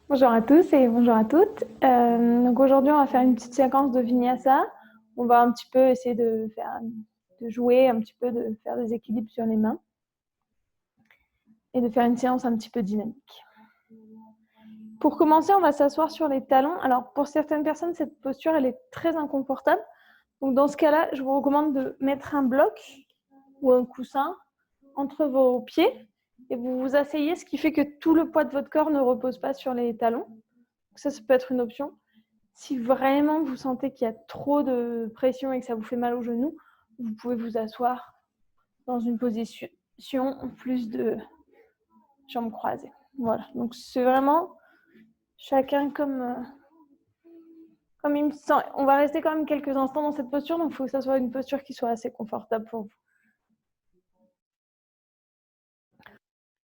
Bonjour à tous et bonjour à toutes. Donc aujourd'hui, on va faire une petite séquence de Vinyasa. On va un petit peu essayer de jouer un petit peu, de faire des équilibres sur les mains et de faire une séance un petit peu dynamique. Pour commencer, on va s'asseoir sur les talons. Alors pour certaines personnes, cette posture, elle est très inconfortable. Donc dans ce cas-là, je vous recommande de mettre un bloc ou un coussin entre vos pieds et vous vous asseyez, ce qui fait que tout le poids de votre corps ne repose pas sur les talons. Ça peut être une option. Si vraiment vous sentez qu'il y a trop de pression et que ça vous fait mal au genou, vous pouvez vous asseoir dans une position plus de jambes croisées. Voilà, donc c'est vraiment chacun comme il me sent. On va rester quand même quelques instants dans cette posture, donc il faut que ça soit une posture qui soit assez confortable pour vous.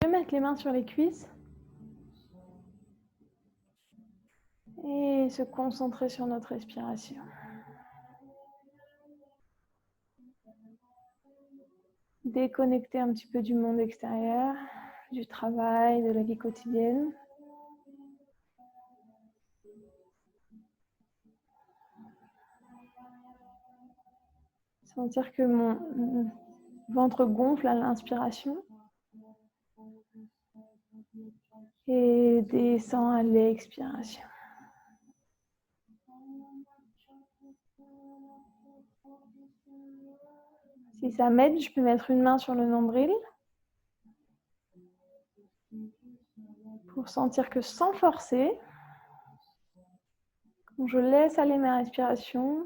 Je vais mettre les mains sur les cuisses et se concentrer sur notre respiration. Déconnecter un petit peu du monde extérieur, du travail, de la vie quotidienne. Sentir que mon ventre gonfle à l'inspiration et descend à l'expiration. Si ça m'aide, je peux mettre une main sur le nombril pour sentir que sans forcer, quand je laisse aller ma respiration,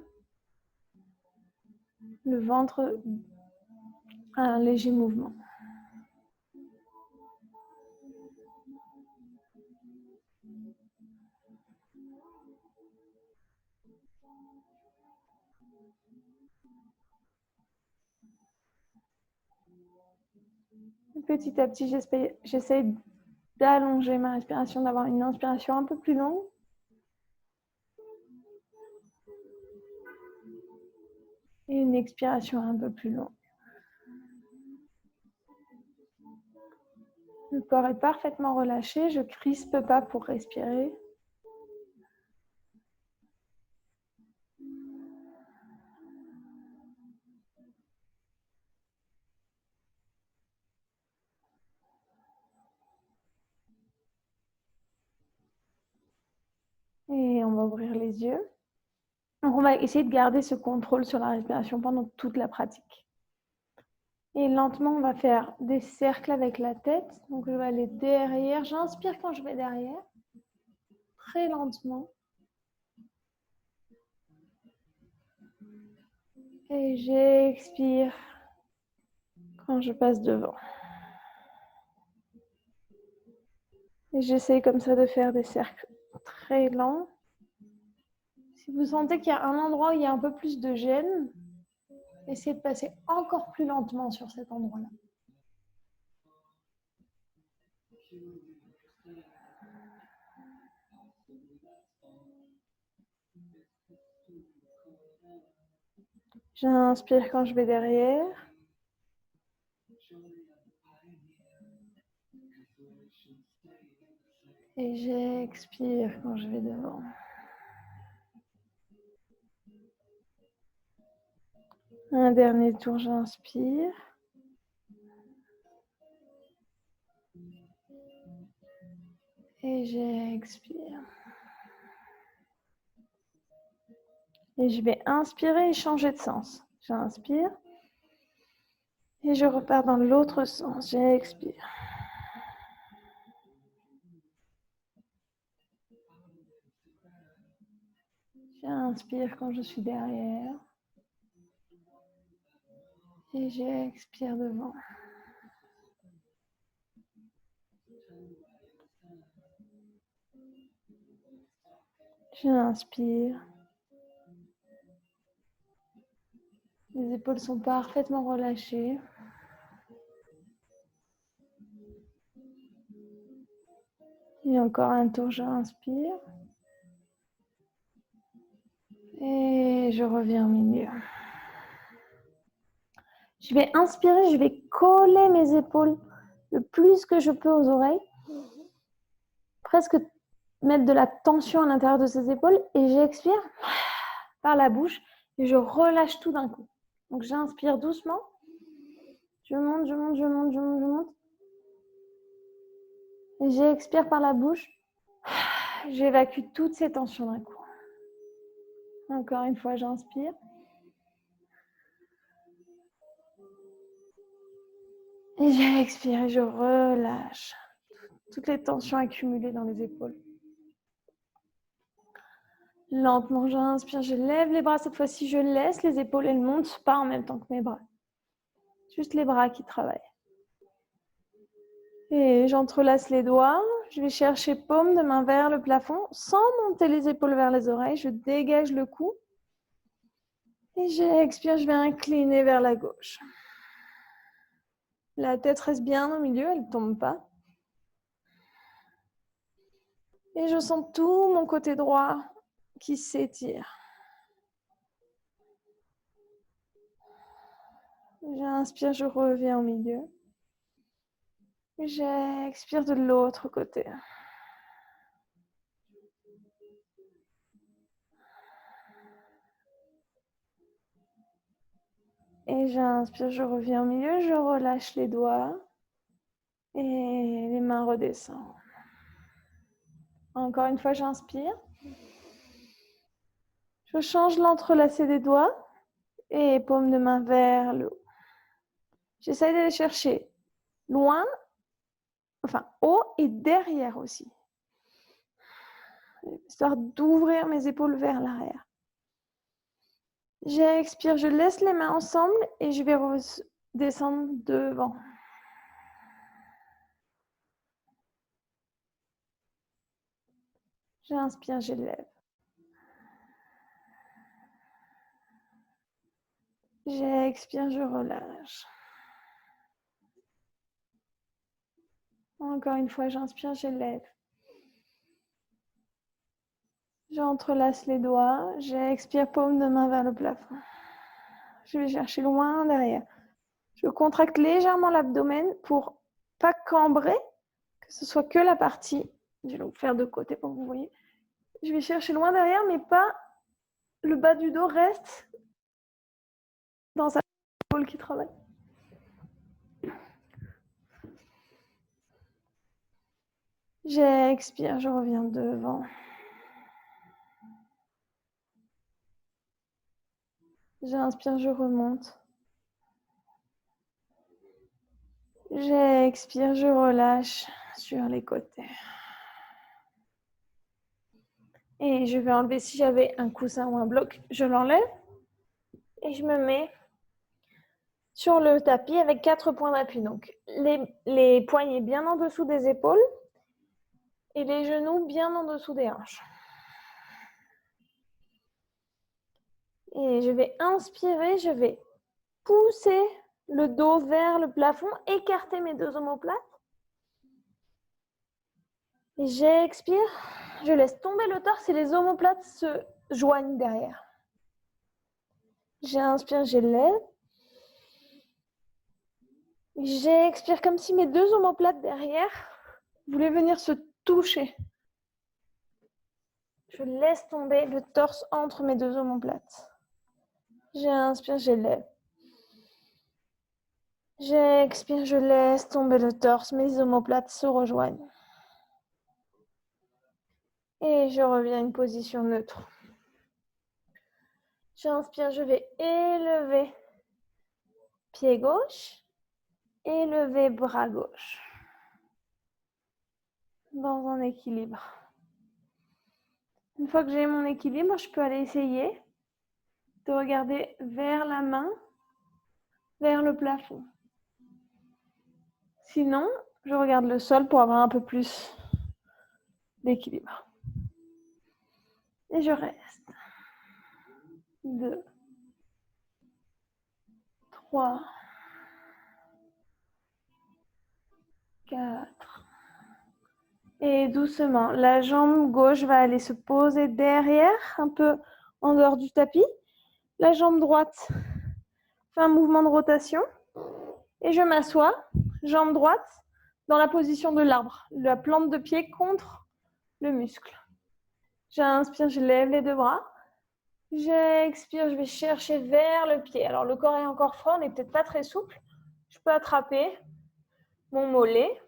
le ventre a un léger mouvement. Petit à petit, j'essaie d'allonger ma respiration, d'avoir une inspiration un peu plus longue. Et une expiration un peu plus longue. Le corps est parfaitement relâché, je ne crispe pas pour respirer. Et on va ouvrir les yeux. Donc, on va essayer de garder ce contrôle sur la respiration pendant toute la pratique. Et lentement, on va faire des cercles avec la tête. Donc, je vais aller derrière. J'inspire quand je vais derrière. Très lentement. Et j'expire quand je passe devant. Et j'essaie comme ça de faire des cercles très lents. Si vous sentez qu'il y a un endroit où il y a un peu plus de gêne, essayez de passer encore plus lentement sur cet endroit-là. J'inspire quand je vais derrière. Et j'expire quand je vais devant. Un dernier tour, j'inspire. Et j'expire. Et je vais inspirer et changer de sens. J'inspire. Et je repars dans l'autre sens. J'expire. J'inspire quand je suis derrière. Et j'expire devant. J'inspire. Les épaules sont parfaitement relâchées. Et encore un tour, j'inspire. Et je reviens au milieu. Je vais inspirer, je vais coller mes épaules le plus que je peux aux oreilles. Presque mettre de la tension à l'intérieur de ses épaules et j'expire par la bouche et je relâche tout d'un coup. Donc j'inspire doucement, je monte, je monte, je monte, je monte, je monte. Et j'expire par la bouche, j'évacue toutes ces tensions d'un coup. Encore une fois, j'inspire. Et j'expire et je relâche toutes les tensions accumulées dans les épaules. Lentement, j'inspire, je lève les bras. Cette fois-ci, je laisse les épaules, elles montent pas en même temps que mes bras. Juste les bras qui travaillent. Et j'entrelace les doigts. Je vais chercher paume de main vers le plafond sans monter les épaules vers les oreilles. Je dégage le cou. Et j'expire, je vais incliner vers la gauche. La tête reste bien au milieu, elle ne tombe pas. Et je sens tout mon côté droit qui s'étire. J'inspire, je reviens au milieu. J'expire de l'autre côté. Et j'inspire, je reviens au milieu, je relâche les doigts. Et les mains redescendent. Encore une fois, j'inspire. Je change l'entrelacé des doigts et paume de main vers le haut. J'essaie d'aller chercher loin, enfin haut et derrière aussi. Histoire d'ouvrir mes épaules vers l'arrière. J'expire, je laisse les mains ensemble et je vais redescendre devant. J'inspire, j'élève. J'expire, je relâche. Encore une fois, j'inspire, j'élève. J'entrelace les doigts, j'expire, paume de main vers le plafond. Je vais chercher loin derrière. Je contracte légèrement l'abdomen pour pas cambrer, que ce soit que la partie. Je vais donc faire de côté pour que vous voyez. Je vais chercher loin derrière, mais pas le bas du dos reste dans sa épaule qui travaille. J'expire, je reviens devant. J'inspire, je remonte. J'expire, je relâche sur les côtés. Et je vais enlever, si j'avais un coussin ou un bloc, je l'enlève. Et je me mets sur le tapis avec 4 points d'appui. Donc, les poignets bien en dessous des épaules et les genoux bien en dessous des hanches. Et je vais inspirer, je vais pousser le dos vers le plafond, écarter mes deux omoplates. Et j'expire, je laisse tomber le torse et les omoplates se joignent derrière. J'inspire, j'élève. J'expire comme si mes deux omoplates derrière voulaient venir se toucher. Je laisse tomber le torse entre mes deux omoplates. J'inspire, j'élève. J'expire, je laisse tomber le torse, mes omoplates se rejoignent. Et je reviens à une position neutre. J'inspire, je vais élever pied gauche, élever bras gauche. Dans un équilibre. Une fois que j'ai mon équilibre, je peux aller essayer de regarder vers la main, vers le plafond. Sinon, je regarde le sol pour avoir un peu plus d'équilibre. Et je reste. 2, 3, 4. Et doucement, la jambe gauche va aller se poser derrière, un peu en dehors du tapis. La jambe droite fait un mouvement de rotation. Et je m'assois, jambe droite, dans la position de l'arbre. La plante de pied contre le muscle. J'inspire, je lève les deux bras. J'expire, je vais chercher vers le pied. Alors, le corps est encore froid, on n'est peut-être pas très souple. Je peux attraper mon mollet.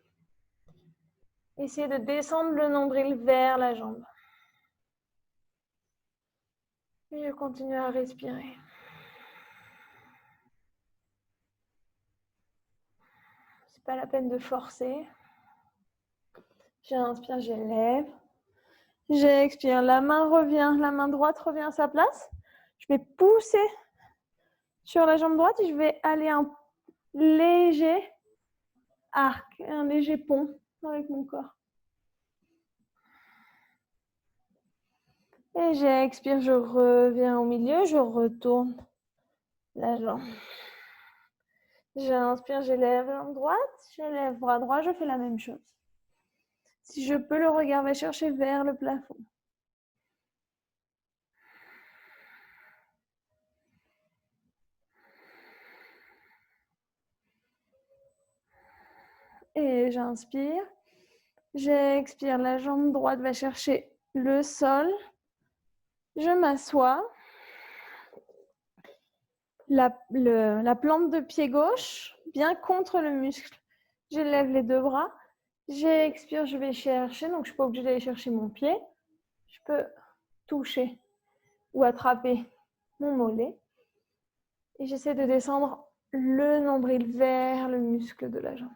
Essayer de descendre le nombril vers la jambe. Et je continue à respirer. C'est pas la peine de forcer. J'inspire, je lève. J'expire, la main droite revient à sa place. Je vais pousser sur la jambe droite et je vais aller un léger arc, un léger pont avec mon corps. Et j'expire, je reviens au milieu, je retourne la jambe. J'inspire, j'élève jambe droite, je lève bras droit, je fais la même chose. Si je peux, le regard va chercher vers le plafond. Et j'inspire. J'expire, la jambe droite va chercher le sol. Je m'assois. La plante de pied gauche, bien contre le muscle. Je lève les deux bras. J'expire, je vais chercher. Donc, je ne suis pas obligée d'aller chercher mon pied. Je peux toucher ou attraper mon mollet. Et j'essaie de descendre le nombril vers le muscle de la jambe.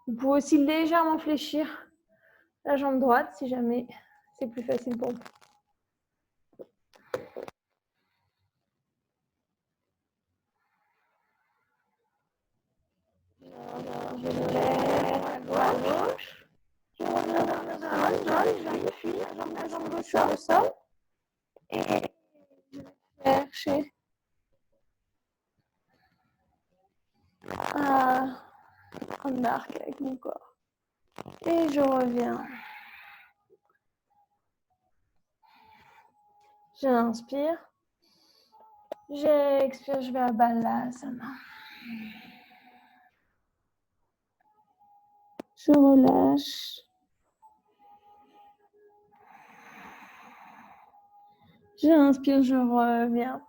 Vous pouvez aussi légèrement fléchir la jambe droite si jamais c'est plus facile pour vous. Je lève à gauche. Je reviens vers le sol, je vérifie la jambe gauche sur le sol. Et je vais chercher un arc avec mon corps. Et je reviens. J'inspire. J'expire, je vais à Balasana. Je relâche. J'inspire, je reviens.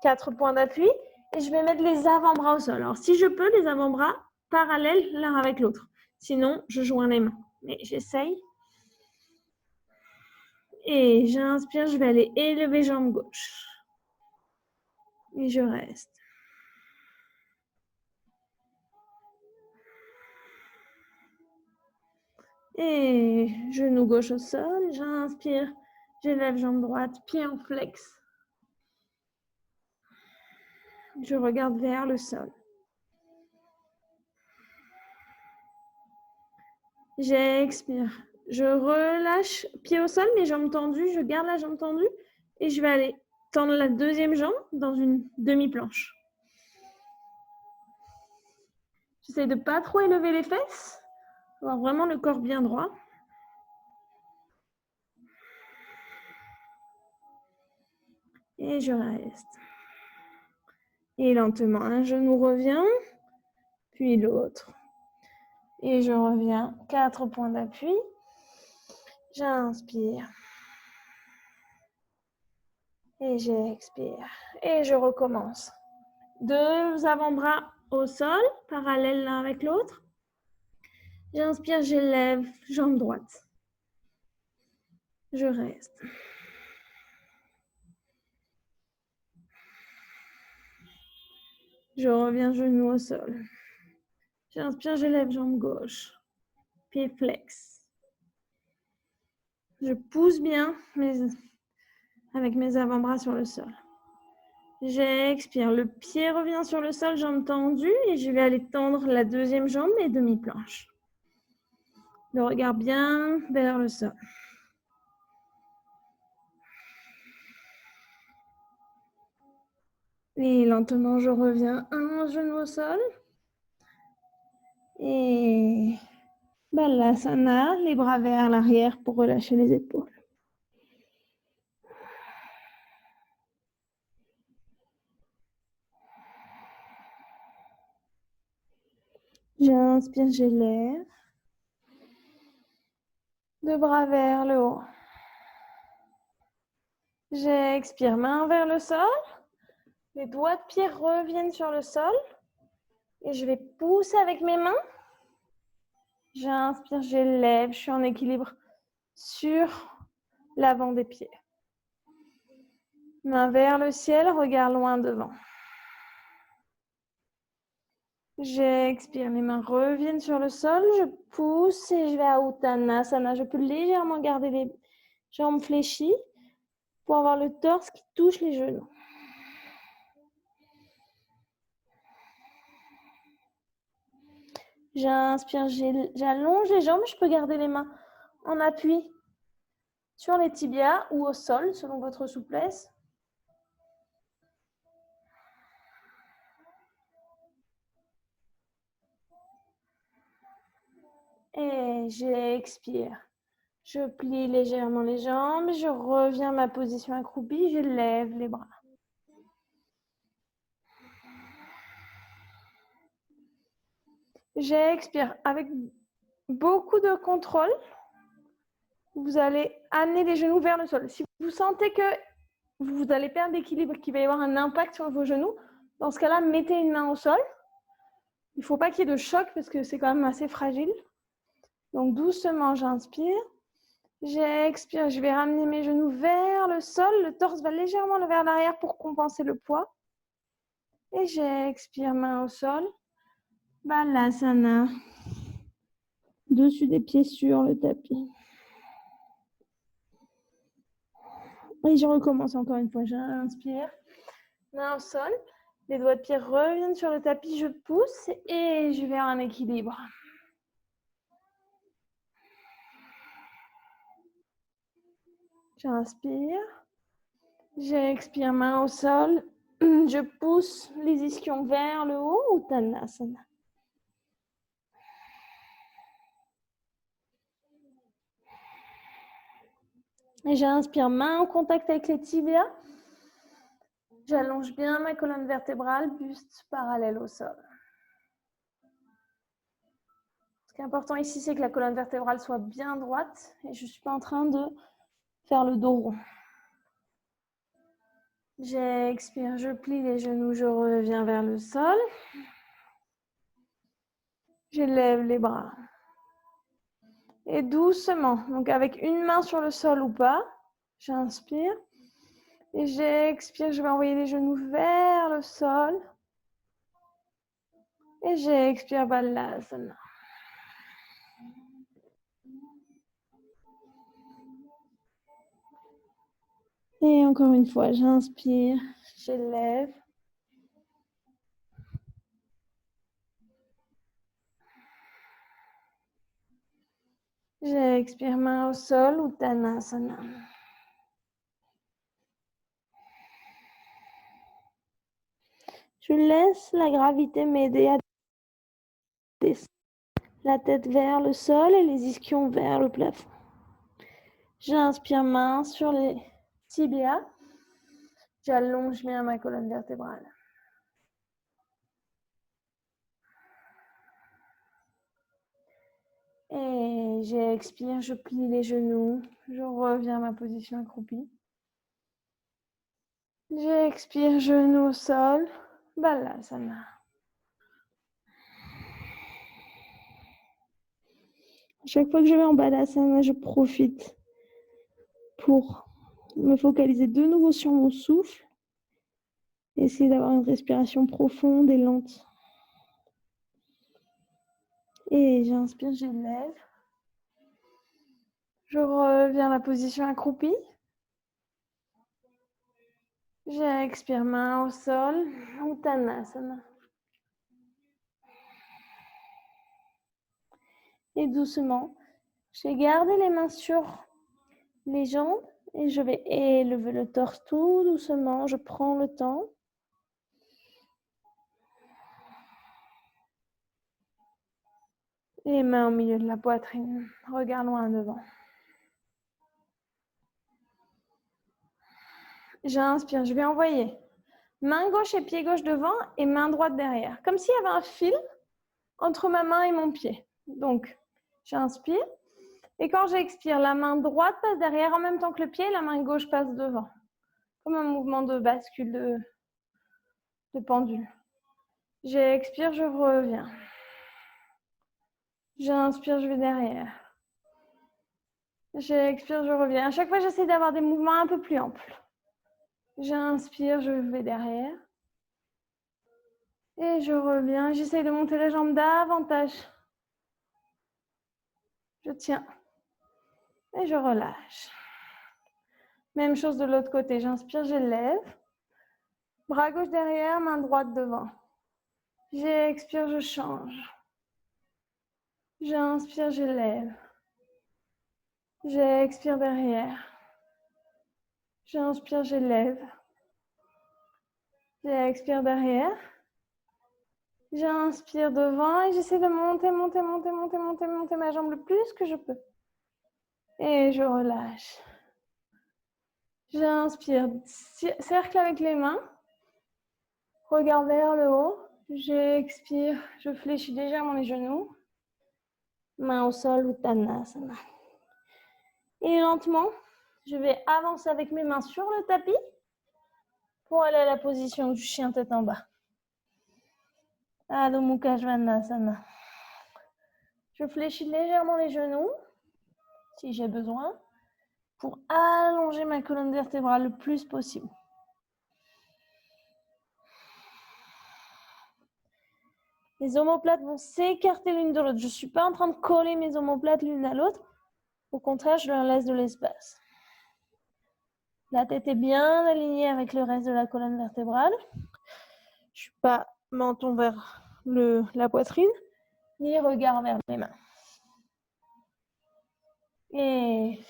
4 points d'appui. Et je vais mettre les avant-bras au sol. Alors, si je peux, les avant-bras parallèles l'un avec l'autre. Sinon, je joins les mains. Mais j'essaye. Et j'inspire, je vais aller élever jambe gauche. Et je reste. Et genou gauche au sol. J'inspire, j'élève jambe droite, pied en flex. Je regarde vers le sol. J'expire. Je relâche, pied au sol, mes jambes tendues. Je garde la jambe tendue. Et je vais aller tendre la deuxième jambe dans une demi-planche. J'essaie de ne pas trop élever les fesses. Avoir vraiment le corps bien droit. Et je reste. Et lentement, un genou revient, puis l'autre. Et je reviens. 4 points d'appui. J'inspire. Et j'expire. Et je recommence. 2 avant-bras au sol, parallèles l'un avec l'autre. J'inspire, j'élève, jambe droite. Je reste. Je reviens genou au sol. J'inspire, j'élève, jambe gauche. Pied flex. Je pousse bien avec mes avant-bras sur le sol. J'expire, le pied revient sur le sol, jambe tendue, et je vais aller tendre la deuxième jambe et demi-planche. Le regard bien vers le sol. Et lentement, je reviens un genou au sol. Et Balasana, les bras vers l'arrière pour relâcher les épaules. J'inspire, j'élève. Deux bras vers le haut. J'expire, main vers le sol. Les doigts de pied reviennent sur le sol. Et je vais pousser avec mes mains. J'inspire, j'élève, je suis en équilibre sur l'avant des pieds. Main vers le ciel, regard loin devant. J'expire, mes mains reviennent sur le sol, je pousse et je vais à Uttanasana. Je peux légèrement garder les jambes fléchies pour avoir le torse qui touche les genoux. J'inspire, j'allonge les jambes, je peux garder les mains en appui sur les tibias ou au sol selon votre souplesse. Et j'expire. Je plie légèrement les jambes, je reviens à ma position accroupie, je lève les bras. J'expire avec beaucoup de contrôle. Vous allez amener les genoux vers le sol. Si vous sentez que vous allez perdre l'équilibre, qu'il va y avoir un impact sur vos genoux, dans ce cas-là, mettez une main au sol. Il ne faut pas qu'il y ait de choc parce que c'est quand même assez fragile. Donc doucement, j'inspire. J'expire, je vais ramener mes genoux vers le sol. Le torse va légèrement vers l'arrière pour compenser le poids. Et j'expire, main au sol. Balasana. Dessus des pieds sur le tapis. Et je recommence encore une fois. J'inspire, main au sol. Les doigts de pied reviennent sur le tapis. Je pousse et je vais en équilibre. J'inspire. J'expire, main au sol. Je pousse les ischions vers le haut, Uttanasana. Et j'inspire, main en contact avec les tibias. J'allonge bien ma colonne vertébrale, buste parallèle au sol. Ce qui est important ici, c'est que la colonne vertébrale soit bien droite et je ne suis pas en train de faire le dos rond. J'expire, je plie les genoux, je reviens vers le sol. J'élève les bras. Et doucement, donc avec une main sur le sol ou pas, j'inspire. Et j'expire, je vais envoyer les genoux vers le sol. Et j'expire, Balasana. Et encore une fois, j'inspire, j'élève. J'expire, main au sol, Uttanasana. Je laisse la gravité m'aider à descendre. La tête vers le sol et les ischions vers le plafond. J'inspire, main sur les tibias. J'allonge bien ma colonne vertébrale. Et j'expire, je plie les genoux. Je reviens à ma position accroupie. J'expire, genoux au sol. Balasana. Chaque fois que je vais en Balasana, je profite pour me focaliser de nouveau sur mon souffle. Essayer d'avoir une respiration profonde et lente. Et j'inspire, j'élève. Je reviens à la position accroupie. J'expire, main au sol. Uttanasana. Et doucement, je vais garder les mains sur les jambes et je vais élever le torse tout doucement. Je prends le temps. Les mains au milieu de la poitrine. Regard loin devant. J'inspire, je vais envoyer main gauche et pied gauche devant et main droite derrière. Comme s'il y avait un fil entre ma main et mon pied. Donc, j'inspire. Et quand j'expire, la main droite passe derrière en même temps que le pied, la main gauche passe devant. Comme un mouvement de bascule de pendule. J'expire, je reviens. J'inspire, je vais derrière. J'expire, je reviens. À chaque fois, j'essaie d'avoir des mouvements un peu plus amples. J'inspire, je vais derrière. Et je reviens. J'essaie de monter la jambe davantage. Je tiens. Et je relâche. Même chose de l'autre côté. J'inspire, je lève. Bras gauche derrière, main droite devant. J'expire, je change. J'inspire, je lève. J'expire derrière. J'inspire, je lève. J'expire derrière. J'inspire devant et j'essaie de monter ma jambe le plus que je peux. Et je relâche. J'inspire, cercle avec les mains. Regard vers le haut. J'expire, je fléchis légèrement les genoux. Main au sol, Uttanasana. Et lentement, je vais avancer avec mes mains sur le tapis pour aller à la position du chien tête en bas. Adho Mukha Svanasana. Je fléchis légèrement les genoux, si j'ai besoin, pour allonger ma colonne vertébrale le plus possible. Les omoplates vont s'écarter l'une de l'autre. Je ne suis pas en train de coller mes omoplates l'une à l'autre. Au contraire, je leur laisse de l'espace. La tête est bien alignée avec le reste de la colonne vertébrale. Je ne suis pas menton vers la poitrine, ni regard vers les mains. Et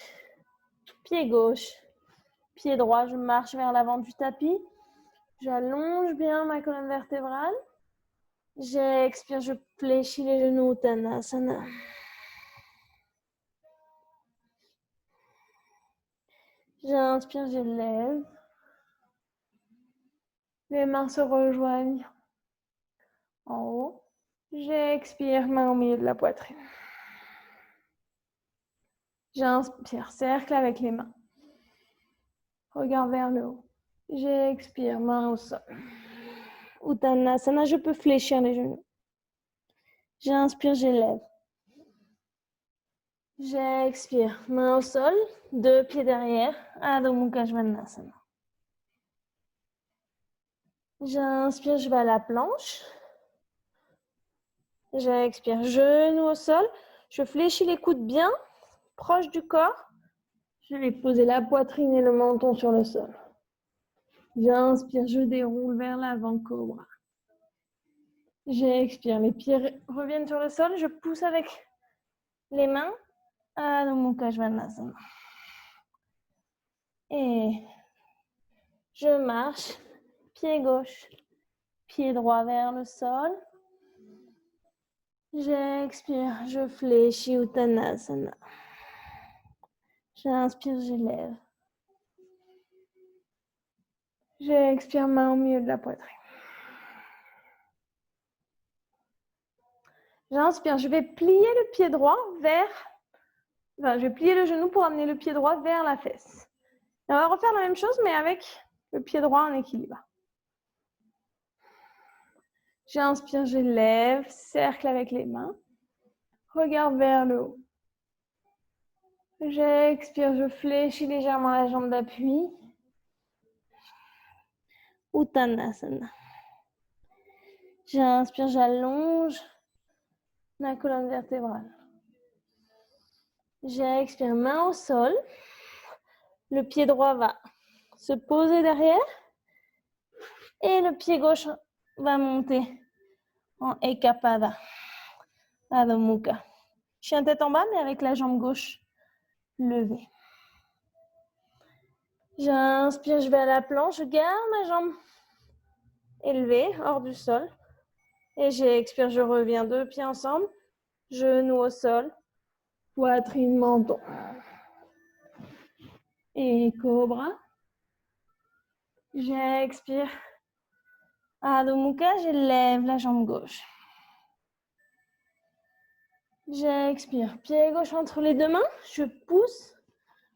pied gauche, pied droit, je marche vers l'avant du tapis. J'allonge bien ma colonne vertébrale. J'expire, je fléchis les genoux, Uttanasana. J'inspire, je lève. Les mains se rejoignent en haut. J'expire, main au milieu de la poitrine. J'inspire, cercle avec les mains. Regard vers le haut. J'expire, main au sol. Uttanasana, je peux fléchir les genoux. J'inspire, j'élève. J'expire, main au sol, deux pieds derrière, Adho Mukha Svanasana. J'inspire, je vais à la planche. J'expire, genou au sol. Je fléchis les coudes bien, proches du corps. Je vais poser la poitrine et le menton sur le sol. J'inspire, je déroule vers l'avant, cobra. J'expire, les pieds reviennent sur le sol. Je pousse avec les mains, Adho Mukha Svanasana. Et je marche, pied gauche, pied droit vers le sol. J'expire, je fléchis, Uttanasana. J'inspire, j'élève. J'expire, main au milieu de la poitrine. J'inspire, je vais plier le pied droit je vais plier le genou pour amener le pied droit vers la fesse. Et on va refaire la même chose, mais avec le pied droit en équilibre. J'inspire, je lève, cercle avec les mains. Regarde vers le haut. J'expire, je fléchis légèrement la jambe d'appui. Uttanasana. J'inspire, j'allonge ma colonne vertébrale. J'expire, main au sol. Le pied droit va se poser derrière. Et le pied gauche va monter en Ekapada. Adho Mukha. Chien tête en bas, mais avec la jambe gauche levée. J'inspire, je vais à la planche. Je garde ma jambe élevée, hors du sol. Et j'expire, je reviens, deux pieds ensemble. Genoux au sol. Poitrine, menton. Et cobra. J'expire. Adho Mukha, je lève la jambe gauche. J'expire. Pied gauche entre les deux mains. Je pousse.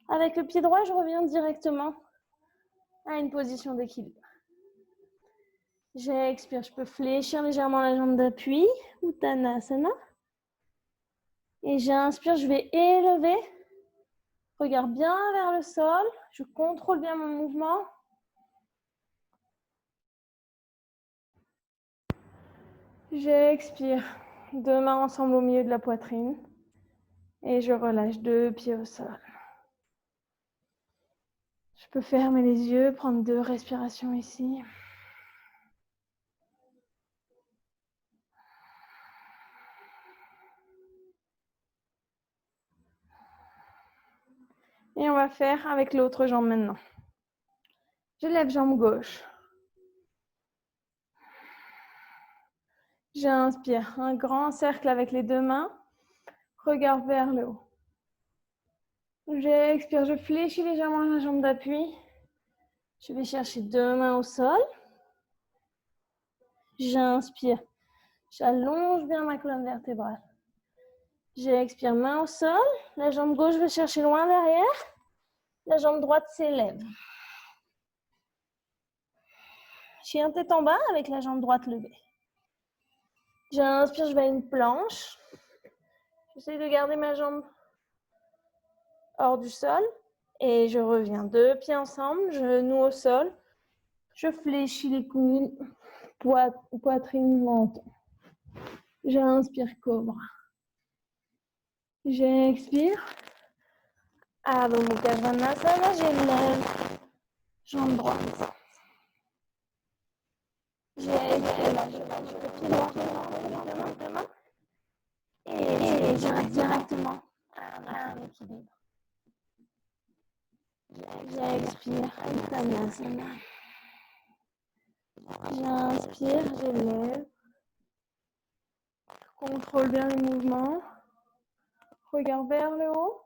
Avec le pied droit, je reviens directement à une position d'équilibre. J'expire. Je peux fléchir légèrement la jambe d'appui. Uttanasana. Et j'inspire. Je vais élever. Regarde bien vers le sol. Je contrôle bien mon mouvement. J'expire. Deux mains ensemble au milieu de la poitrine. Et je relâche deux pieds au sol. Je peux fermer les yeux, prendre 2 respirations ici. Et on va faire avec l'autre jambe maintenant. Je lève jambe gauche. J'inspire. Un grand cercle avec les deux mains. Regard vers le haut. J'expire. Je fléchis légèrement la jambe d'appui. Je vais chercher deux mains au sol. J'inspire. J'allonge bien ma colonne vertébrale. J'expire, main au sol. La jambe gauche va chercher loin derrière. La jambe droite s'élève. Chien tête en bas avec la jambe droite levée. J'inspire, je vais à une planche. J'essaie de garder ma jambe hors du sol. Et je reviens. Deux pieds ensemble, genoux au sol. Je fléchis les coudes, poitrine, menton. J'inspire, cobra. J'expire. Adho Mukha Svanasana, j'élève. Jambe droite. J'expire, je le pied droit avec la main. Et j'arrive directement à un équilibre. J'expire, Uttanasana. J'inspire, j'élève. Contrôle bien le mouvement. Regarde vers le haut.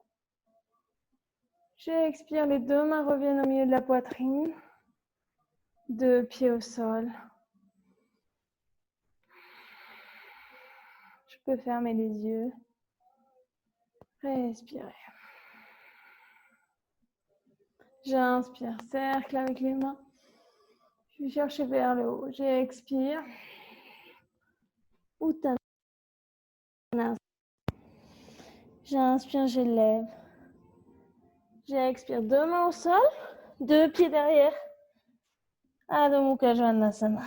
J'expire, les deux mains reviennent au milieu de la poitrine. Deux pieds au sol. Je peux fermer les yeux. Respirer. J'inspire, cercle avec les mains. Je vais chercher vers le haut. J'expire. Uttanasana. J'inspire, j'élève. J'expire, deux mains au sol. Deux pieds derrière. Adho Mukha Svanasana.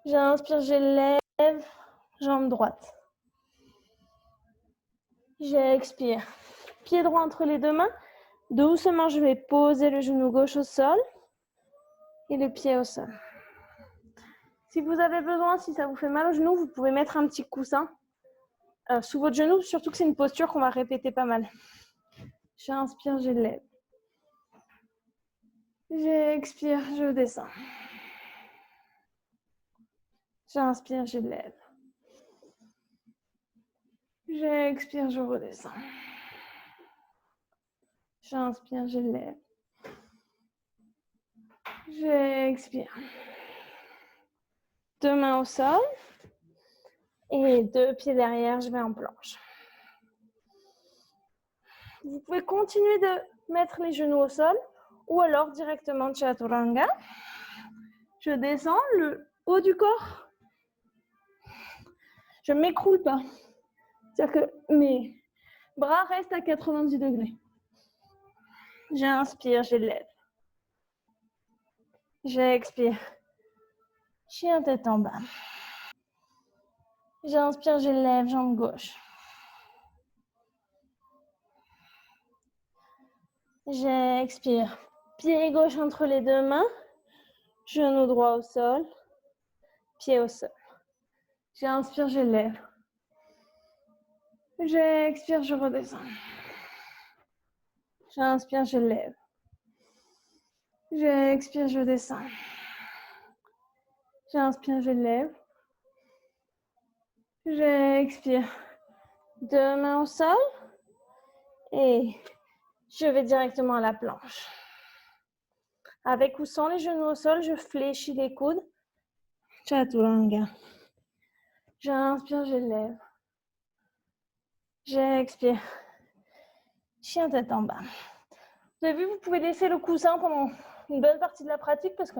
J'inspire, j'élève. Jambe droite. J'expire. Pied droit entre les deux mains. Doucement, je vais poser le genou gauche au sol et le pied au sol. Si vous avez besoin, si ça vous fait mal au genou, vous pouvez mettre un petit coussin sous votre genou, surtout que c'est une posture qu'on va répéter pas mal. J'inspire, j'élève. J'expire, je descends. J'inspire, j'élève. J'expire, je redescends. J'inspire, j'élève. J'expire. Deux mains au sol. Et deux pieds derrière, je vais en planche. Vous pouvez continuer de mettre les genoux au sol ou alors directement Chaturanga. Je descends le haut du corps. Je ne m'écroule pas. C'est-à-dire que mes bras restent à 90 degrés. J'inspire, j'élève. J'expire. Chien tête en bas. J'inspire, j'élève, jambe gauche. J'expire. Pied gauche entre les deux mains. Genou droit au sol. Pied au sol. J'inspire, j'élève. J'expire, je redescends. J'inspire, je lève. J'expire, je descends. J'inspire, je lève. J'expire. Deux mains au sol. Et je vais directement à la planche. Avec ou sans les genoux au sol, je fléchis les coudes. Chaturanga. J'inspire, je lève. J'expire. Chien tête en bas. Vous avez vu, vous pouvez laisser le coussin pendant une bonne partie de la pratique parce que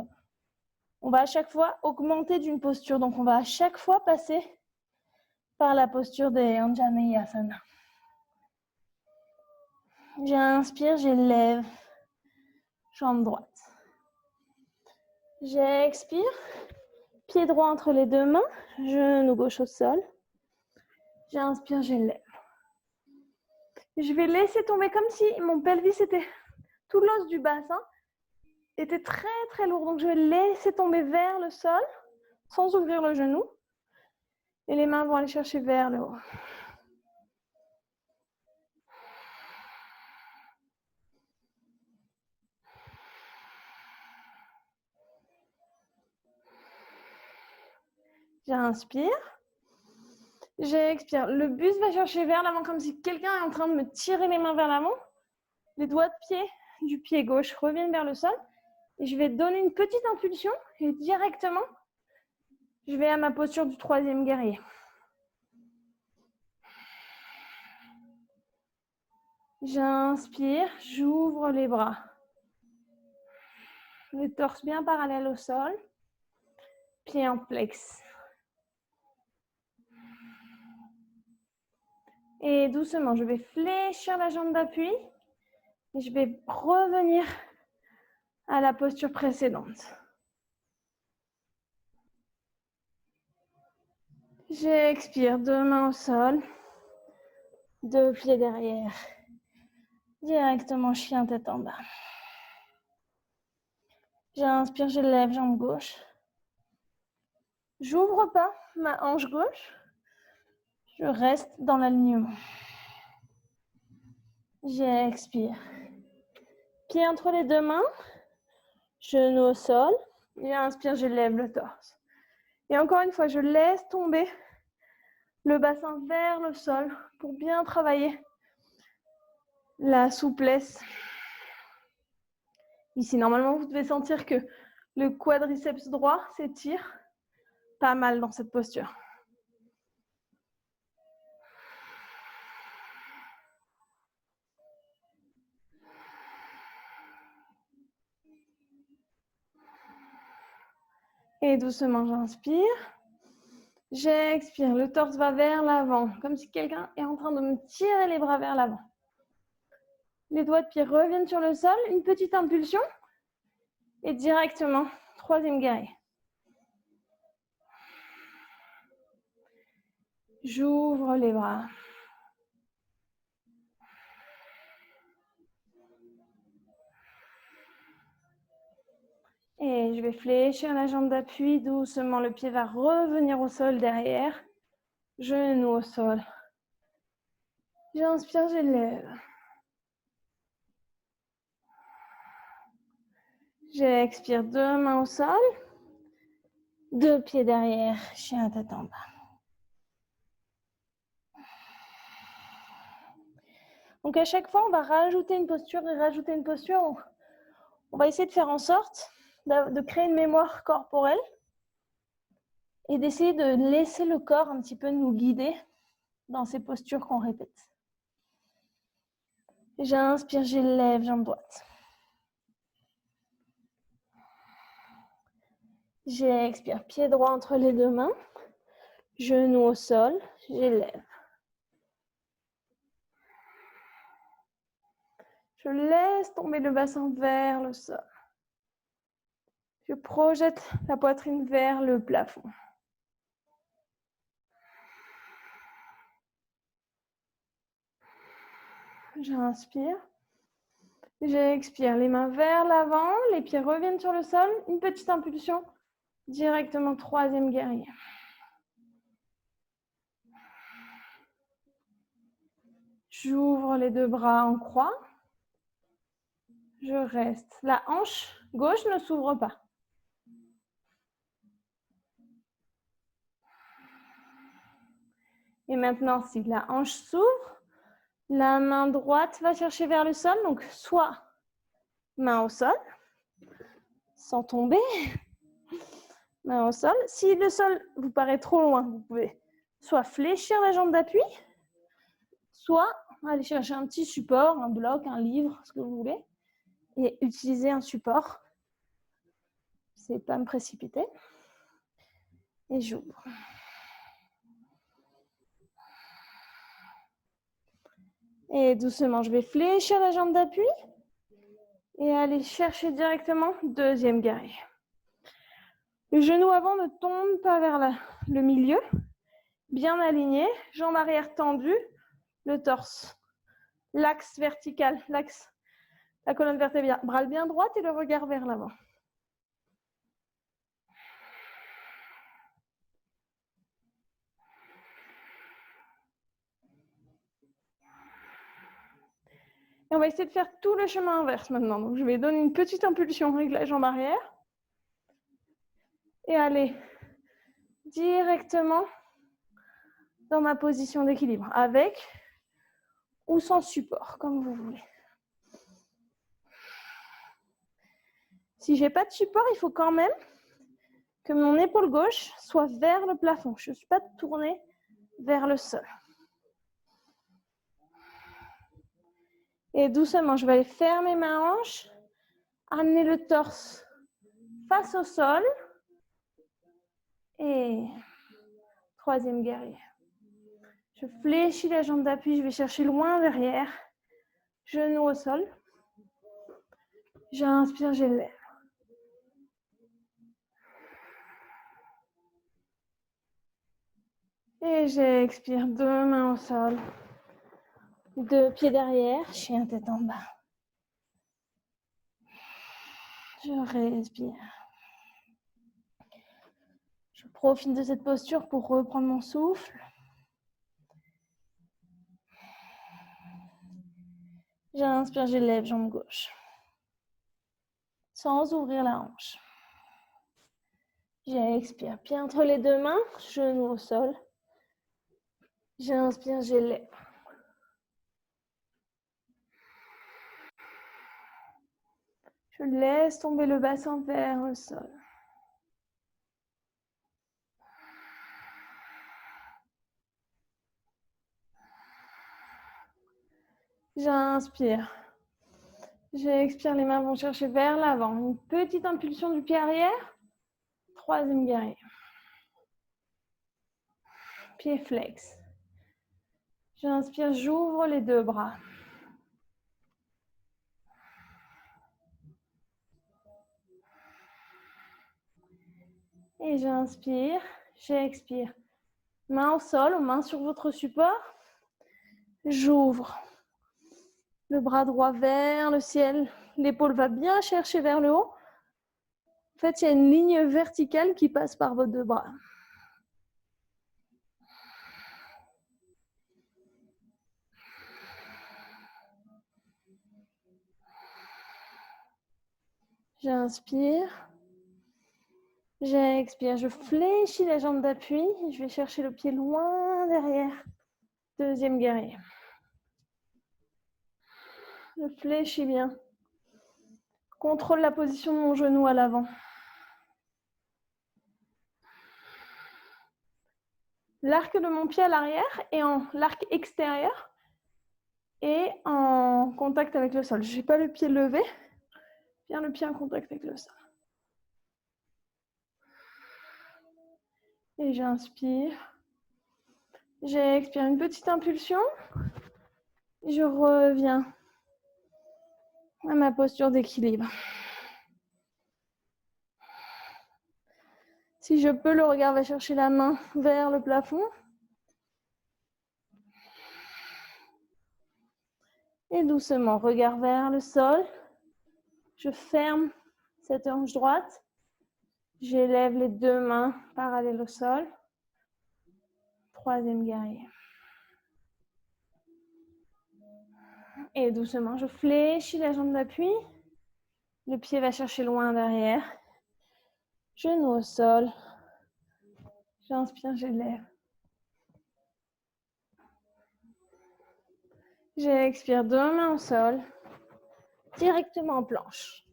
on va à chaque fois augmenter d'une posture. Donc, on va à chaque fois passer par la posture des Anjaneyasana. J'inspire, j'élève. Jambe droite. J'expire. Pied droit entre les deux mains. Genou gauche au sol. J'inspire, j'élève. Je vais laisser tomber comme si mon pelvis était... Tout l'os du bassin était très très lourd. Donc, je vais laisser tomber vers le sol sans ouvrir le genou. Et les mains vont aller chercher vers le haut. J'inspire. J'expire. Le buste va chercher vers l'avant comme si quelqu'un est en train de me tirer les mains vers l'avant. Les doigts de pied du pied gauche reviennent vers le sol. Et je vais donner une petite impulsion et directement, je vais à ma posture du troisième guerrier. J'inspire, j'ouvre les bras. Le torse bien parallèle au sol. Pied en plex. Et doucement, je vais fléchir la jambe d'appui. Et je vais revenir à la posture précédente. J'expire, deux mains au sol. Deux pieds derrière. Directement chien tête en bas. J'inspire, je lève jambe gauche. J'ouvre pas ma hanche gauche. Je reste dans l'alignement. J'expire. Pied entre les deux mains. Genou au sol. J'inspire, je lève le torse. Et encore une fois, je laisse tomber le bassin vers le sol pour bien travailler la souplesse. Ici, normalement, vous devez sentir que le quadriceps droit s'étire pas mal dans cette posture. Et doucement, j'inspire. J'expire. Le torse va vers l'avant, comme si quelqu'un est en train de me tirer les bras vers l'avant. Les doigts de pied reviennent sur le sol. Une petite impulsion. Et directement, troisième guerrier. J'ouvre les bras. Et je vais fléchir la jambe d'appui. Doucement, le pied va revenir au sol derrière. Genou au sol. J'inspire, j'élève. J'expire, deux mains au sol. Deux pieds derrière, chien tête en bas. Donc à chaque fois, on va rajouter une posture et rajouter une posture. On va essayer de faire en sorte de créer une mémoire corporelle et d'essayer de laisser le corps un petit peu nous guider dans ces postures qu'on répète. J'inspire, j'élève, jambe droite. J'expire, pied droit entre les deux mains. Genou au sol, j'élève. Je laisse tomber le bassin vers le sol. Je projette la poitrine vers le plafond. J'inspire. J'expire, les mains vers l'avant, les pieds reviennent sur le sol. Une petite impulsion, directement troisième guerrier. J'ouvre les deux bras en croix. Je reste. La hanche gauche ne s'ouvre pas. Et maintenant, si la hanche s'ouvre, la main droite va chercher vers le sol. Donc, soit main au sol, sans tomber, Main au sol. Si le sol vous paraît trop loin, vous pouvez soit fléchir la jambe d'appui, soit aller chercher un petit support, un bloc, un livre, ce que vous voulez, et utiliser un support. C'est pas me précipiter. Et j'ouvre. Et doucement, je vais fléchir la jambe d'appui et aller chercher directement deuxième guerrier. Le genou avant ne tombe pas vers le milieu, bien aligné, jambe arrière tendue, le torse, l'axe vertical, l'axe, la colonne vertébrale bien droite et le regard vers l'avant. Et on va essayer de faire tout le chemin inverse maintenant. Donc, je vais donner une petite impulsion avec la jambe arrière et aller directement dans ma position d'équilibre, avec ou sans support, comme vous voulez. Si je n'ai pas de support, il faut quand même que mon épaule gauche soit vers le plafond. Je ne suis pas tournée vers le sol. Et doucement, je vais aller fermer ma hanche, amener le torse face au sol. Et troisième guerrier. Je fléchis la jambe d'appui, je vais chercher loin derrière. Genou au sol. J'inspire, j'élève. Et j'expire, deux mains au sol. Deux pieds derrière, chien tête en bas. Je respire. Je profite de cette posture pour reprendre mon souffle. J'inspire, j'élève, jambe gauche. Sans ouvrir la hanche. J'expire, pied entre les deux mains, genou au sol. J'inspire, j'élève. Je laisse tomber le bassin vers le sol. J'inspire. J'expire, les mains vont chercher vers l'avant. Une petite impulsion du pied arrière. Troisième guerrier. Pied flex. J'inspire, j'ouvre les deux bras. Et j'inspire, j'expire. Main au sol, main sur votre support. J'ouvre. Le bras droit vers le ciel. L'épaule va bien chercher vers le haut. En fait, il y a une ligne verticale qui passe par vos deux bras. J'inspire. J'expire. Je fléchis la jambe d'appui. Je vais chercher le pied loin derrière. Deuxième guerrier. Je fléchis bien. Contrôle la position de mon genou à l'avant. L'arc de mon pied à l'arrière et l'arc extérieur est en contact avec le sol. Je n'ai pas le pied levé, bien le pied en contact avec le sol. Et j'inspire. J'expire une petite impulsion. Je reviens à ma posture d'équilibre. Si je peux, le regard va chercher la main vers le plafond. Et doucement, regard vers le sol. Je ferme cette hanche droite. J'élève les deux mains parallèles au sol. Troisième guerrier. Et doucement, je fléchis la jambe d'appui. Le pied va chercher loin derrière. Genou au sol. J'inspire, j'élève. J'expire, deux mains au sol. Directement en planche.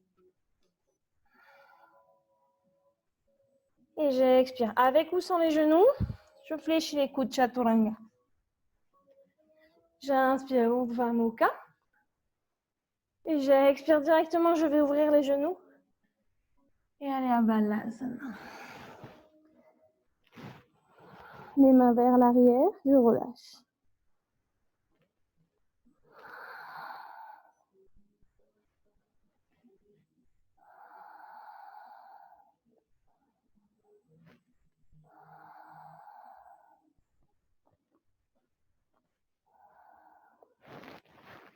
Et j'expire. Avec ou sans les genoux, je fléchis les coudes, chaturanga. J'inspire, Urdhva Mukha. Et j'expire directement, je vais ouvrir les genoux. Et aller à Balasana. Les mains vers l'arrière, je relâche.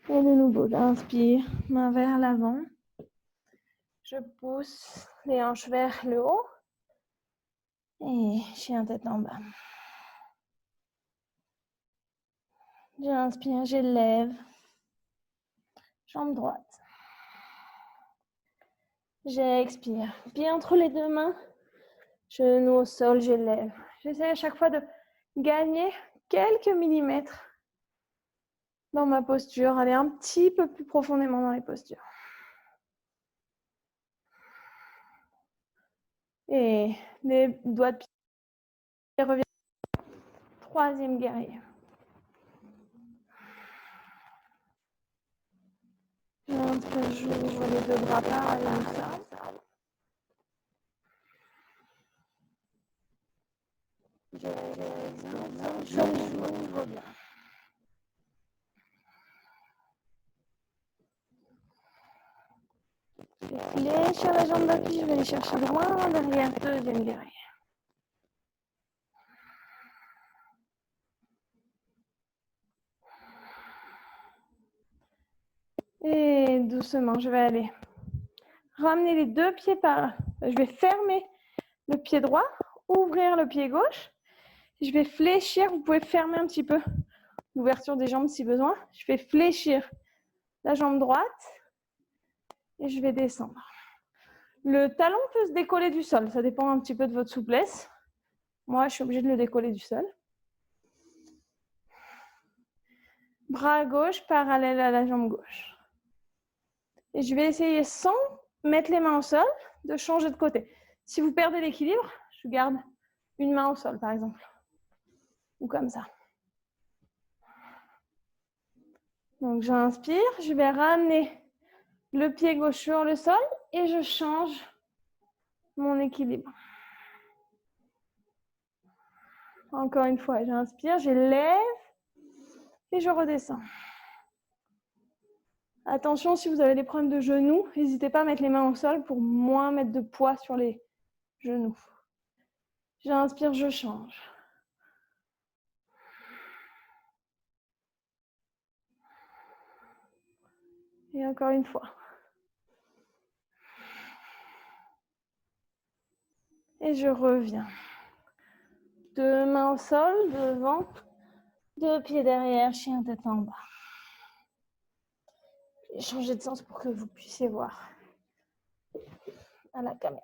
Et de nouveau, j'inspire, main vers l'avant. Je pousse les hanches vers le haut. Et chien tête en bas. J'inspire, j'élève. Jambe droite. J'expire. Pied entre les deux mains. Genou au sol, j'élève. J'essaie à chaque fois de gagner quelques millimètres dans ma posture. Aller un petit peu plus profondément dans les postures. Et les doigts de pied reviennent. Troisième guerrier. J'inspire, j'ouvre les deux bras parallèles au sol. J'ouvre bien. Fléchir la jambe d'appui, je vais les chercher loin derrière. Deuxième guerrier. Et doucement, je vais aller ramener les deux pieds par... Je vais fermer le pied droit, ouvrir le pied gauche. Je vais fléchir, vous pouvez fermer un petit peu l'ouverture des jambes si besoin. Je vais fléchir la jambe droite et je vais descendre. Le talon peut se décoller du sol, ça dépend un petit peu de votre souplesse. Moi, je suis obligée de le décoller du sol. Bras gauche parallèle à la jambe gauche. Et je vais essayer, sans mettre les mains au sol, de changer de côté. Si vous perdez l'équilibre, je garde une main au sol, par exemple. Ou comme ça. Donc, j'inspire, je vais ramener le pied gauche sur le sol et je change mon équilibre. Encore une fois, j'inspire, j'élève et je redescends. Attention, si vous avez des problèmes de genoux, n'hésitez pas à mettre les mains au sol pour moins mettre de poids sur les genoux. J'inspire, je change. Et encore une fois. Et je reviens. Deux mains au sol, devant, deux pieds derrière, chien tête en bas. J'ai changé de sens pour que vous puissiez voir à la caméra.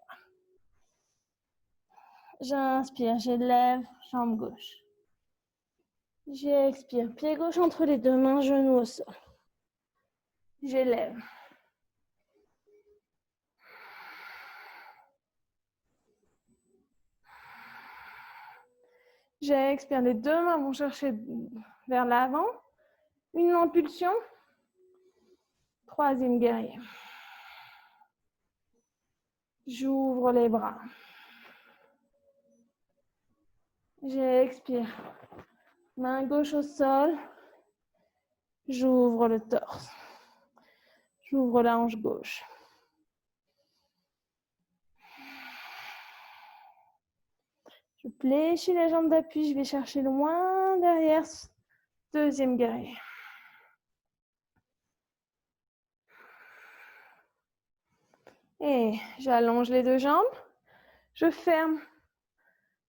J'inspire, j'élève, jambe gauche. J'expire, pied gauche entre les deux mains, genou au sol. J'élève. J'expire, les deux mains vont chercher vers l'avant. Une impulsion. Troisième guerrier. J'ouvre les bras. J'expire. Main gauche au sol. J'ouvre le torse. J'ouvre la hanche gauche. Je fléchis les jambes d'appui. Je vais chercher loin derrière. Deuxième guerrier. Et j'allonge les deux jambes. Je ferme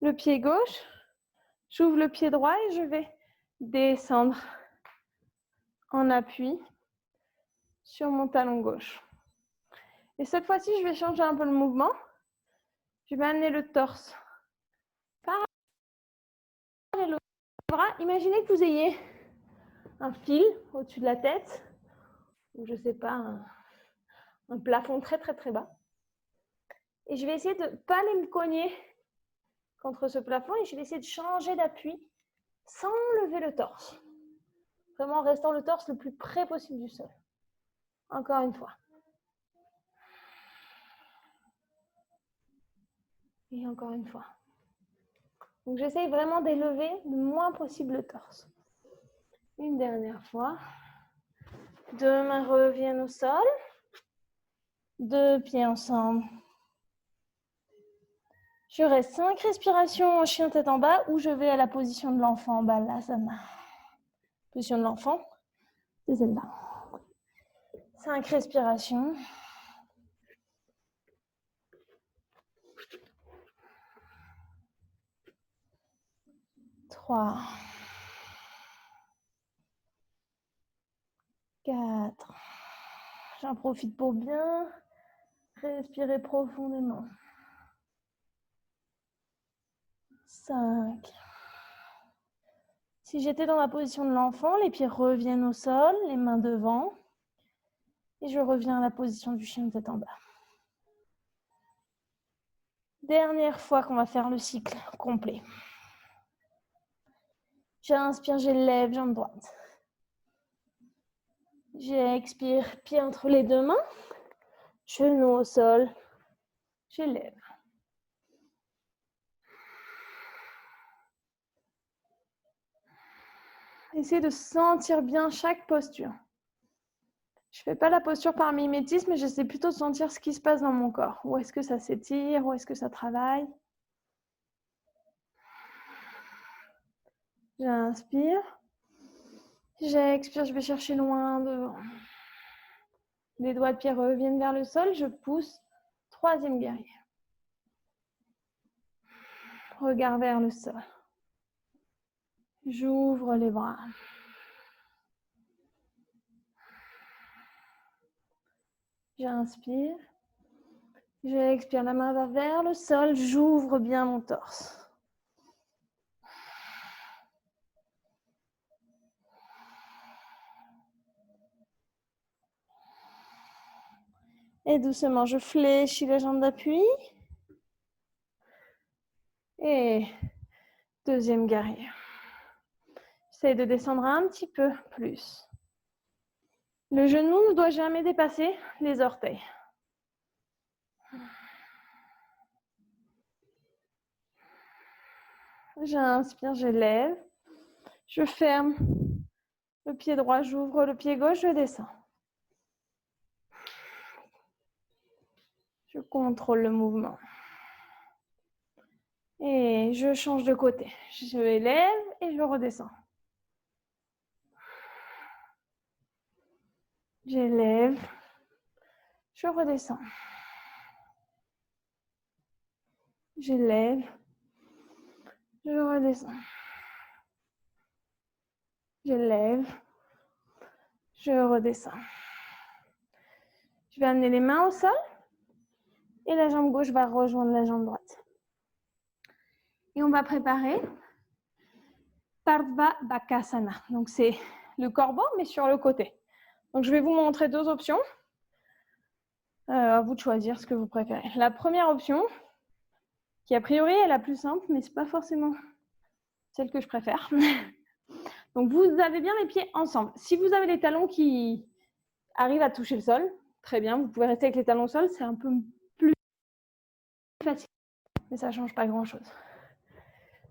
le pied gauche. J'ouvre le pied droit et je vais descendre en appui sur mon talon gauche. Et cette fois-ci, je vais changer un peu le mouvement. Je vais amener le torse par le bras. Imaginez que vous ayez un fil au-dessus de la tête, ou je ne sais pas, un plafond très très très bas. Et je vais essayer de ne pas aller me cogner contre ce plafond et je vais essayer de changer d'appui sans lever le torse. Vraiment en restant le torse le plus près possible du sol. Encore une fois. Et encore une fois. Donc j'essaye vraiment d'élever le moins possible le torse. Une dernière fois. Deux mains reviennent au sol. Deux pieds ensemble. Je reste 5 respirations en chien tête en bas ou je vais à la position de l'enfant en bas, l'asana. Position de l'enfant, c'est celle-là. 5 respirations. 3, 4. J'en profite pour bien respirer profondément. 5. Si j'étais dans la position de l'enfant, les pieds reviennent au sol, les mains devant. Et je reviens à la position du chien tête en bas. Dernière fois qu'on va faire le cycle complet. J'inspire, j'élève, jambe droite. J'expire, pied entre les deux mains. Genou au sol. J'élève. Essayez de sentir bien chaque posture. Je ne fais pas la posture par mimétisme, mais j'essaie plutôt de sentir ce qui se passe dans mon corps. Où est-ce que ça s'étire, où est-ce que ça travaille. J'inspire. J'expire, je vais chercher loin devant. Les doigts de pied reviennent vers le sol, je pousse. Troisième guerrier. Regard vers le sol. J'ouvre les bras. J'inspire. J'expire, la main va vers le sol, j'ouvre bien mon torse. Et doucement, je fléchis les jambes d'appui. Et deuxième guerrier. J'essaie de descendre un petit peu plus. Le genou ne doit jamais dépasser les orteils. J'inspire, j'élève. Je ferme le pied droit, j'ouvre le pied gauche, je descends. Je contrôle le mouvement. Et je change de côté. Je élève et je redescends. J'élève. Je redescends. J'élève. Je redescends. J'élève. Je redescends. Je vais amener les mains au sol. Et la jambe gauche va rejoindre la jambe droite. Et on va préparer Pardva Bakasana. Donc, c'est le corbeau, mais sur le côté. Donc, je vais vous montrer deux options. À vous de choisir ce que vous préférez. La première option, qui a priori est la plus simple, mais ce n'est pas forcément celle que je préfère. Donc, vous avez bien les pieds ensemble. Si vous avez les talons qui arrivent à toucher le sol, très bien, vous pouvez rester avec les talons au sol. C'est un peu plus facile, mais ça ne change pas grand-chose.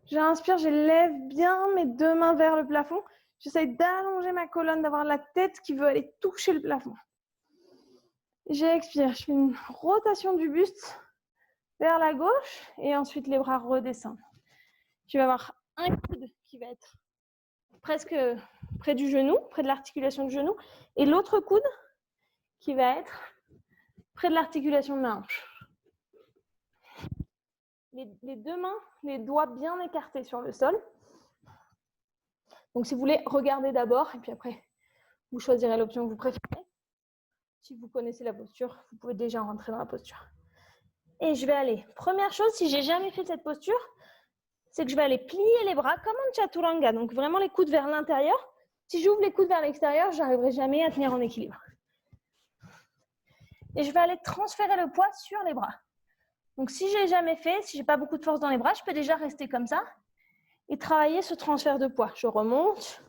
J'inspire, j'élève bien mes deux mains vers le plafond. J'essaie d'allonger ma colonne, d'avoir la tête qui veut aller toucher le plafond. J'expire, je fais une rotation du buste vers la gauche et ensuite les bras redescendent. Tu vas avoir un coude qui va être presque près du genou, près de l'articulation du genou, et l'autre coude qui va être près de l'articulation de la hanche. Les deux mains, les doigts bien écartés sur le sol. Donc si vous voulez, regardez d'abord et puis après, vous choisirez l'option que vous préférez. Si vous connaissez la posture, vous pouvez déjà rentrer dans la posture. Et je vais aller, première chose, si j'ai jamais fait cette posture, c'est que je vais aller plier les bras comme un chaturanga, donc vraiment les coudes vers l'intérieur. Si j'ouvre les coudes vers l'extérieur, je n'arriverai jamais à tenir en équilibre. Et je vais aller transférer le poids sur les bras. Donc, si je l'ai jamais fait, si j'ai pas beaucoup de force dans les bras, je peux déjà rester comme ça et travailler ce transfert de poids. Je remonte,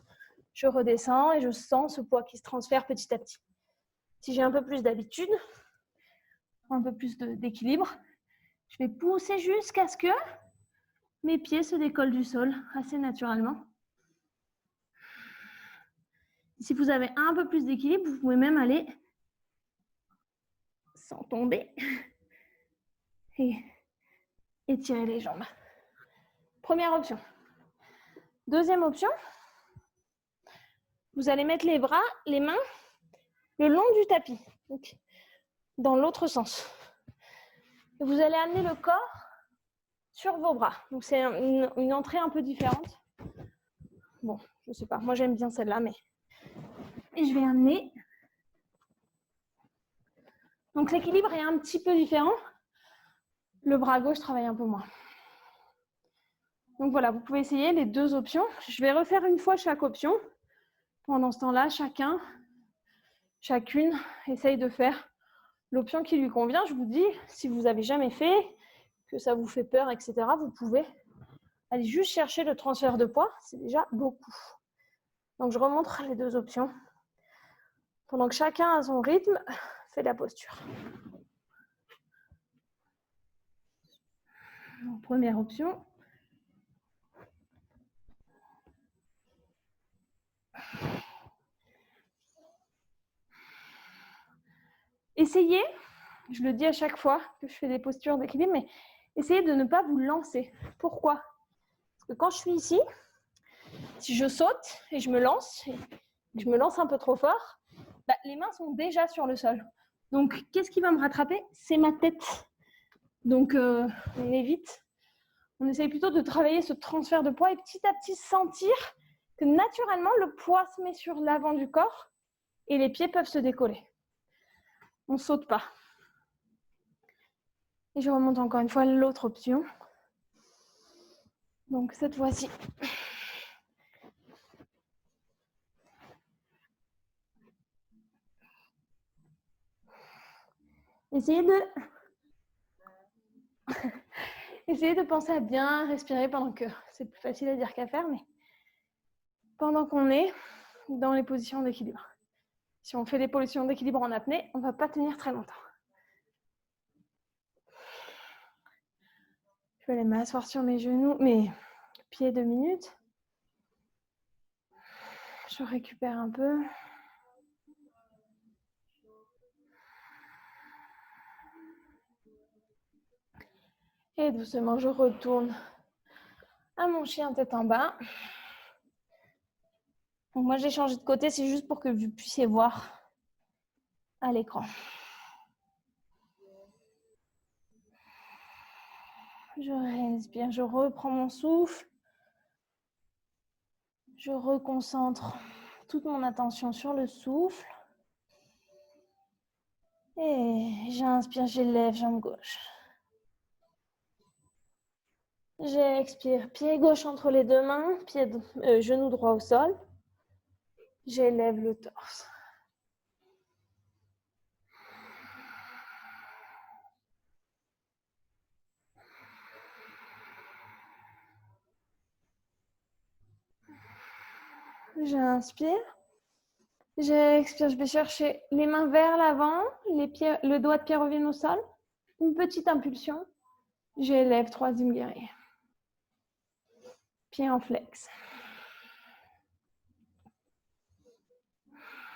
je redescends et je sens ce poids qui se transfère petit à petit. Si j'ai un peu plus d'habitude, un peu plus d'équilibre, je vais pousser jusqu'à ce que mes pieds se décollent du sol assez naturellement. Si vous avez un peu plus d'équilibre, vous pouvez même aller sans tomber et étirer les jambes. Première option. Deuxième option, vous allez mettre les bras, les mains le long du tapis, donc dans l'autre sens. Et vous allez amener le corps sur vos bras. Donc c'est une entrée un peu différente. Bon, je sais pas, moi j'aime bien celle-là, mais... Et je vais amener... Donc l'équilibre est un petit peu différent. Le bras gauche travaille un peu moins. Donc voilà, vous pouvez essayer les deux options. Je vais refaire une fois chaque option. Pendant ce temps-là, chacune essaye de faire l'option qui lui convient. Je vous dis, si vous n'avez jamais fait, que ça vous fait peur, etc., vous pouvez aller juste chercher le transfert de poids. C'est déjà beaucoup. Donc, je remontre les deux options. Pendant que chacun à son rythme fait la posture. Donc, première option. Essayez, je le dis à chaque fois que je fais des postures d'équilibre, mais essayez de ne pas vous lancer. Pourquoi? Parce que quand je suis ici, si je saute et je me lance un peu trop fort, les mains sont déjà sur le sol. Donc, qu'est-ce qui va me rattraper? C'est ma tête. Donc, on évite. On essaye plutôt de travailler ce transfert de poids et petit à petit sentir que naturellement, le poids se met sur l'avant du corps et les pieds peuvent se décoller. On ne saute pas. Et je remonte encore une fois l'autre option. Donc, cette fois-ci, essayez de penser à bien respirer pendant que c'est plus facile à dire qu'à faire, mais pendant qu'on est dans les positions d'équilibre. Si on fait des positions d'équilibre en apnée, on ne va pas tenir très longtemps. Je vais aller m'asseoir sur mes genoux, mes pieds 2 minutes. Je récupère un peu. Et doucement, je retourne à mon chien tête en bas. Donc moi, j'ai changé de côté, c'est juste pour que vous puissiez voir à l'écran. Je respire, je reprends mon souffle. Je reconcentre toute mon attention sur le souffle. Et j'inspire, j'élève jambe gauche. J'expire, pied gauche entre les deux mains, genou droit au sol. J'élève le torse. J'inspire. J'expire, je vais chercher les mains vers l'avant, le doigt de pied revient au sol. Une petite impulsion. J'élève, troisième guerrier. Pied en flex.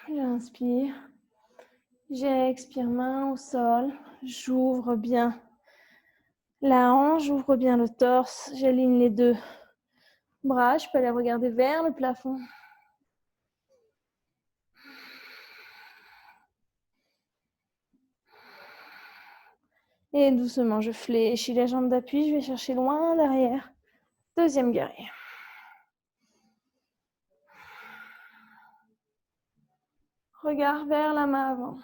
J'inspire. J'expire, main au sol. J'ouvre bien la hanche, j'ouvre bien le torse. J'aligne les deux bras. Je peux aller regarder vers le plafond. Et doucement, je fléchis la jambe d'appui. Je vais chercher loin derrière. Deuxième guerrier. Regard vers la main avant.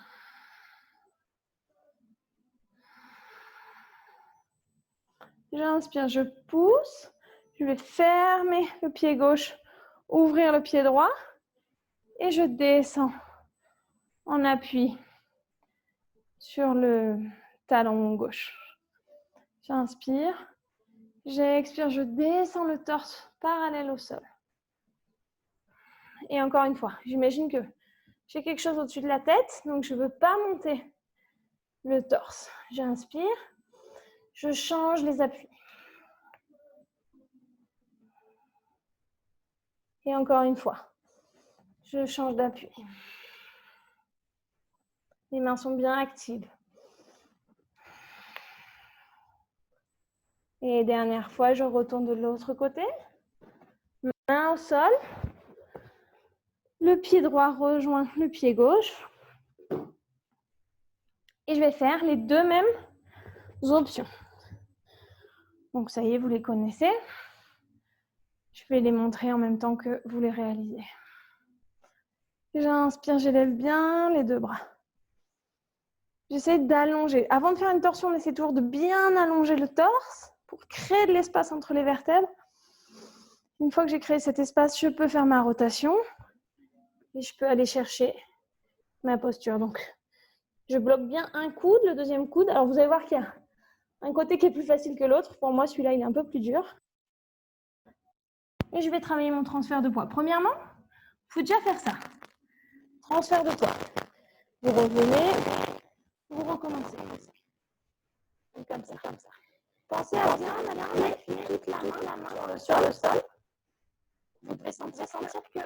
J'inspire, je pousse. Je vais fermer le pied gauche, ouvrir le pied droit. Et je descends en appui sur le talon gauche. J'inspire. J'expire, je descends le torse parallèle au sol. Et encore une fois, j'imagine que j'ai quelque chose au-dessus de la tête, donc je ne veux pas monter le torse. J'inspire, je change les appuis. Et encore une fois, je change d'appui. Les mains sont bien actives. Et dernière fois, je retourne de l'autre côté. Main au sol. Le pied droit rejoint le pied gauche. Et je vais faire les deux mêmes options. Donc ça y est, vous les connaissez. Je vais les montrer en même temps que vous les réalisez. J'inspire, j'élève bien les deux bras. J'essaie d'allonger. Avant de faire une torsion, on essaie toujours de bien allonger le torse pour créer de l'espace entre les vertèbres. Une fois que j'ai créé cet espace, je peux faire ma rotation et je peux aller chercher ma posture. Donc, je bloque bien un coude, le deuxième coude. Alors, vous allez voir qu'il y a un côté qui est plus facile que l'autre. Pour moi, celui-là, il est un peu plus dur. Et je vais travailler mon transfert de poids. Premièrement, il faut déjà faire ça. Transfert de poids. Vous revenez, vous recommencez. Comme ça, comme ça. Pensez à bien mettre toute la main sur le sol. Vous devez sentir que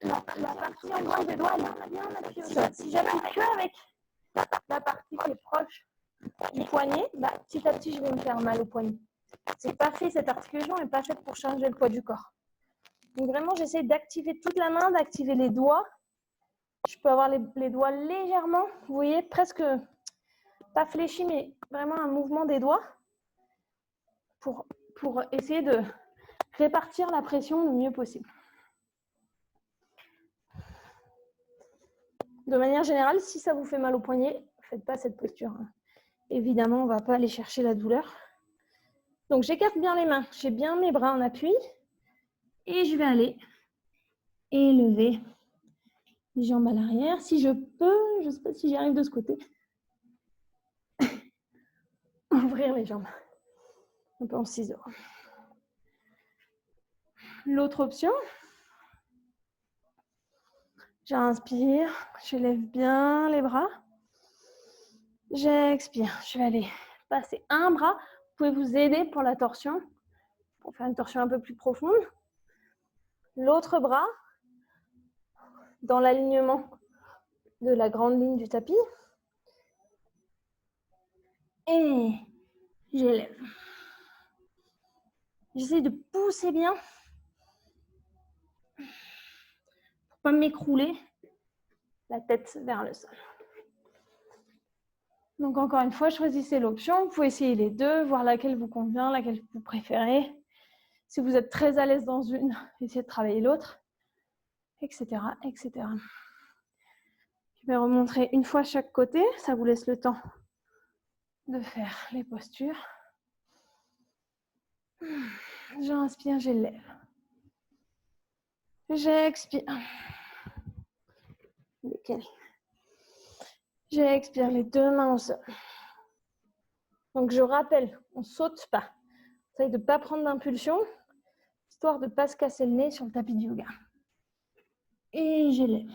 la partie en bas des doigts, elle est bien appuyée au sol. Si j'appuie que avec la partie qui est proche du poignet, petit à petit, je vais me faire mal au poignet. C'est pas fait, cette articulation n'est pas faite pour changer le poids du corps. Donc vraiment, j'essaie d'activer toute la main, d'activer les doigts. Je peux avoir les doigts légèrement, vous voyez, presque pas fléchis, mais vraiment un mouvement des doigts pour essayer de répartir la pression le mieux possible. De manière générale, si ça vous fait mal au poignet, ne faites pas cette posture. Évidemment, on ne va pas aller chercher la douleur. Donc, j'écarte bien les mains. J'ai bien mes bras en appui. Et je vais aller élever les jambes à l'arrière. Si je peux, je ne sais pas si j'y arrive de ce côté, ouvrir les jambes. Un peu en ciseaux. L'autre option, j'inspire, je lève bien les bras. J'expire, je vais aller passer un bras. Vous pouvez vous aider pour la torsion, pour faire une torsion un peu plus profonde. L'autre bras, dans l'alignement de la grande ligne du tapis. Et j'élève. J'essaie de pousser bien pour ne pas m'écrouler la tête vers le sol. Donc encore une fois, choisissez l'option. Vous pouvez essayer les deux, voir laquelle vous convient, laquelle vous préférez. Si vous êtes très à l'aise dans une, essayez de travailler l'autre, etc., etc. Je vais remontrer une fois chaque côté. Ça vous laisse le temps de faire les postures. J'inspire, j'élève. J'expire. J'expire les deux mains au sol. Donc je rappelle, on ne saute pas. Essayez de ne pas prendre d'impulsion, histoire de ne pas se casser le nez sur le tapis de yoga. Et j'élève.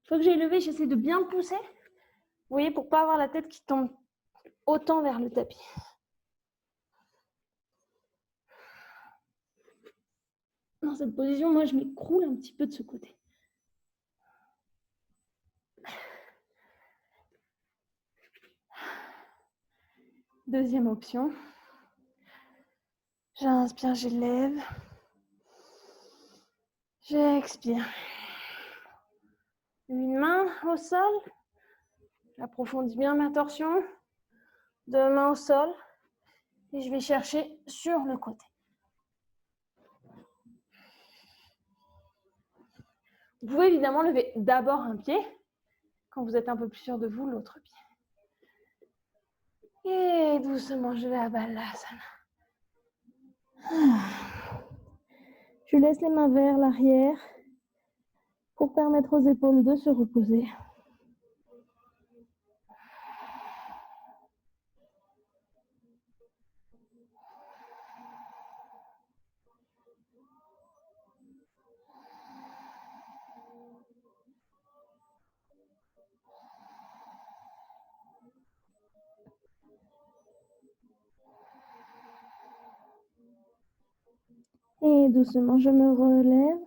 Une fois que j'ai élevé, j'essaie de bien pousser. Vous voyez, pour ne pas avoir la tête qui tombe autant vers le tapis. Dans cette position, moi, je m'écroule un petit peu de ce côté. Deuxième option. J'inspire, j'élève. J'expire. Une main au sol. J'approfondis bien ma torsion. Deux mains au sol. Et je vais chercher sur le côté. Vous pouvez évidemment lever d'abord un pied. Quand vous êtes un peu plus sûr de vous, l'autre pied. Et doucement, je vais à Balasana. Je laisse les mains vers l'arrière pour permettre aux épaules de se reposer. Et doucement, je me relève.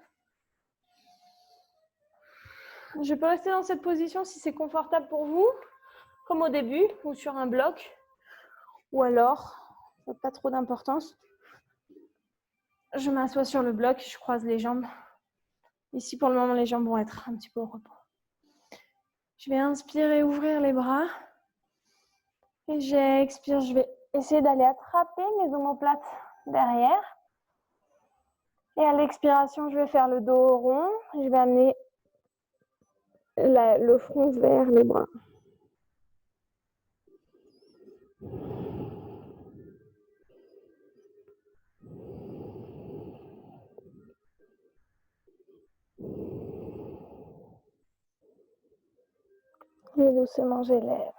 Je peux rester dans cette position si c'est confortable pour vous, comme au début, ou sur un bloc. Ou alors, ça n'a pas trop d'importance. Je m'assois sur le bloc, je croise les jambes. Ici, pour le moment, les jambes vont être un petit peu au repos. Je vais inspirer, ouvrir les bras. Et j'expire, je vais essayer d'aller attraper mes omoplates derrière. Et à l'expiration, je vais faire le dos rond. Je vais amener le front vers les bras. Et doucement, j'élève.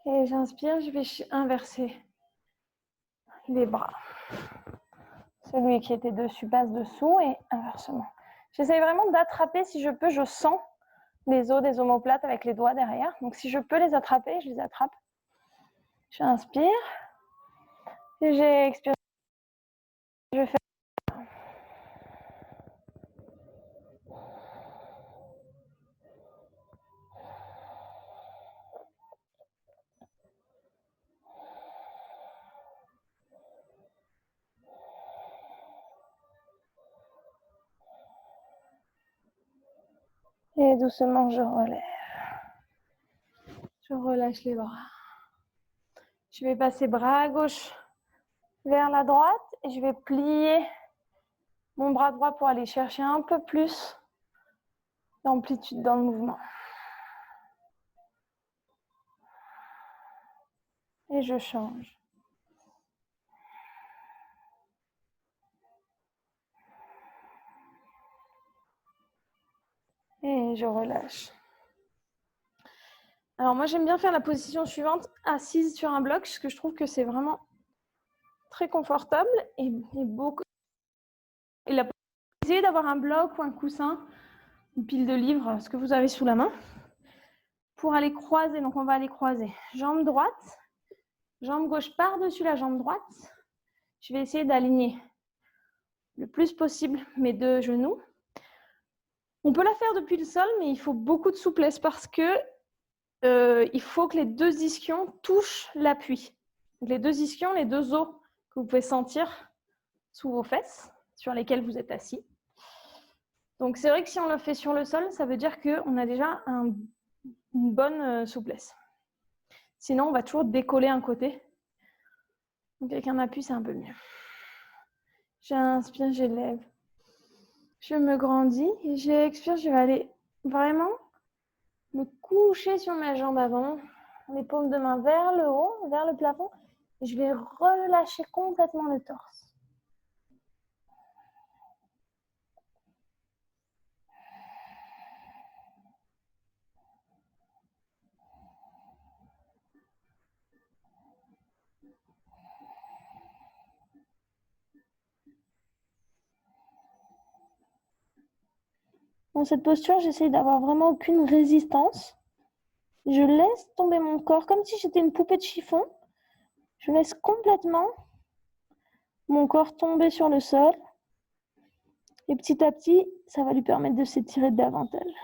Et j'inspire, je vais inverser les bras. Celui qui était dessus passe dessous et inversement. J'essaie vraiment d'attraper, si je peux, je sens les os des omoplates avec les doigts derrière. Donc si je peux les attraper, je les attrape. J'inspire. Et j'expire. Je fais. Et doucement, je relève. Je relâche les bras. Je vais passer bras à gauche vers la droite et je vais plier mon bras droit pour aller chercher un peu plus d'amplitude dans le mouvement. Et je change. Et je relâche. Alors moi j'aime bien faire la position suivante, assise sur un bloc, parce que je trouve que c'est vraiment très confortable et beaucoup. Et essayez d'avoir un bloc ou un coussin, une pile de livres, ce que vous avez sous la main, pour aller croiser. Donc on va aller croiser. Jambe droite, jambe gauche par-dessus la jambe droite. Je vais essayer d'aligner le plus possible mes deux genoux. On peut la faire depuis le sol, mais il faut beaucoup de souplesse parce que il faut que les deux ischions touchent l'appui. Les deux ischions, les deux os que vous pouvez sentir sous vos fesses, sur lesquelles vous êtes assis. Donc c'est vrai que si on le fait sur le sol, ça veut dire qu'on a déjà une bonne souplesse. Sinon, on va toujours décoller un côté. Donc avec un appui, c'est un peu mieux. J'inspire, j'élève. Je me grandis et j'expire, je vais aller vraiment me coucher sur ma jambe avant, les paumes de main vers le haut, vers le plafond. Et je vais relâcher complètement le torse. Dans cette posture, j'essaie d'avoir vraiment aucune résistance. Je laisse tomber mon corps comme si j'étais une poupée de chiffon. Je laisse complètement mon corps tomber sur le sol. Et petit à petit, ça va lui permettre de s'étirer davantage.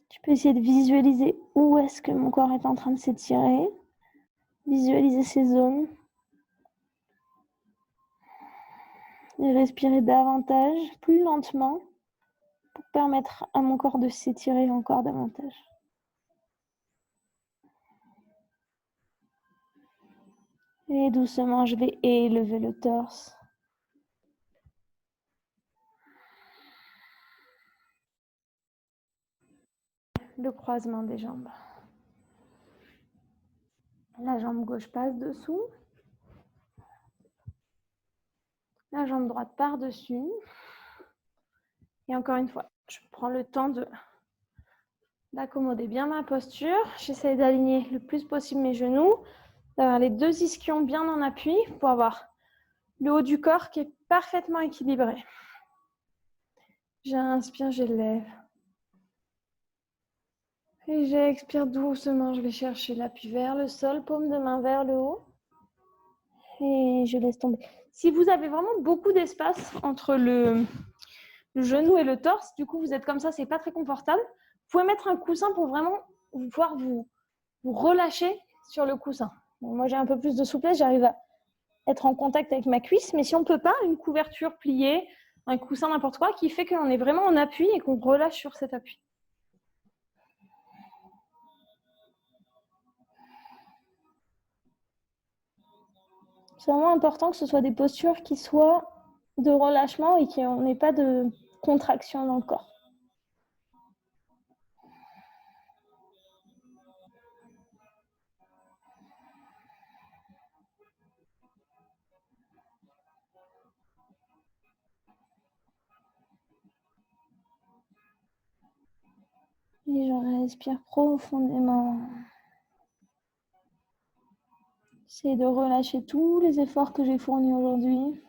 Je peux essayer de visualiser où est-ce que mon corps est en train de s'étirer. Visualiser ces zones. Et respirer davantage, plus lentement, pour permettre à mon corps de s'étirer encore davantage. Et doucement, je vais élever le torse. Le croisement des jambes. La jambe gauche passe dessous. La ma jambe droite par-dessus. Et encore une fois, je prends le temps d'accommoder bien ma posture. J'essaie d'aligner le plus possible mes genoux, d'avoir les deux ischions bien en appui pour avoir le haut du corps qui est parfaitement équilibré. J'inspire, j'élève. Et j'expire doucement, je vais chercher l'appui vers le sol, paume de main vers le haut. Et je laisse tomber. Si vous avez vraiment beaucoup d'espace entre le genou et le torse, du coup vous êtes comme ça, c'est pas très confortable. Vous pouvez mettre un coussin pour vraiment pouvoir vous relâcher sur le coussin. Bon, moi j'ai un peu plus de souplesse, j'arrive à être en contact avec ma cuisse, mais si on ne peut pas, une couverture pliée, un coussin, n'importe quoi, qui fait qu'on est vraiment en appui et qu'on relâche sur cet appui. C'est vraiment important que ce soit des postures qui soient de relâchement et qu'on n'ait pas de contraction dans le corps. Et je respire profondément. J'essaie de relâcher tous les efforts que j'ai fournis aujourd'hui.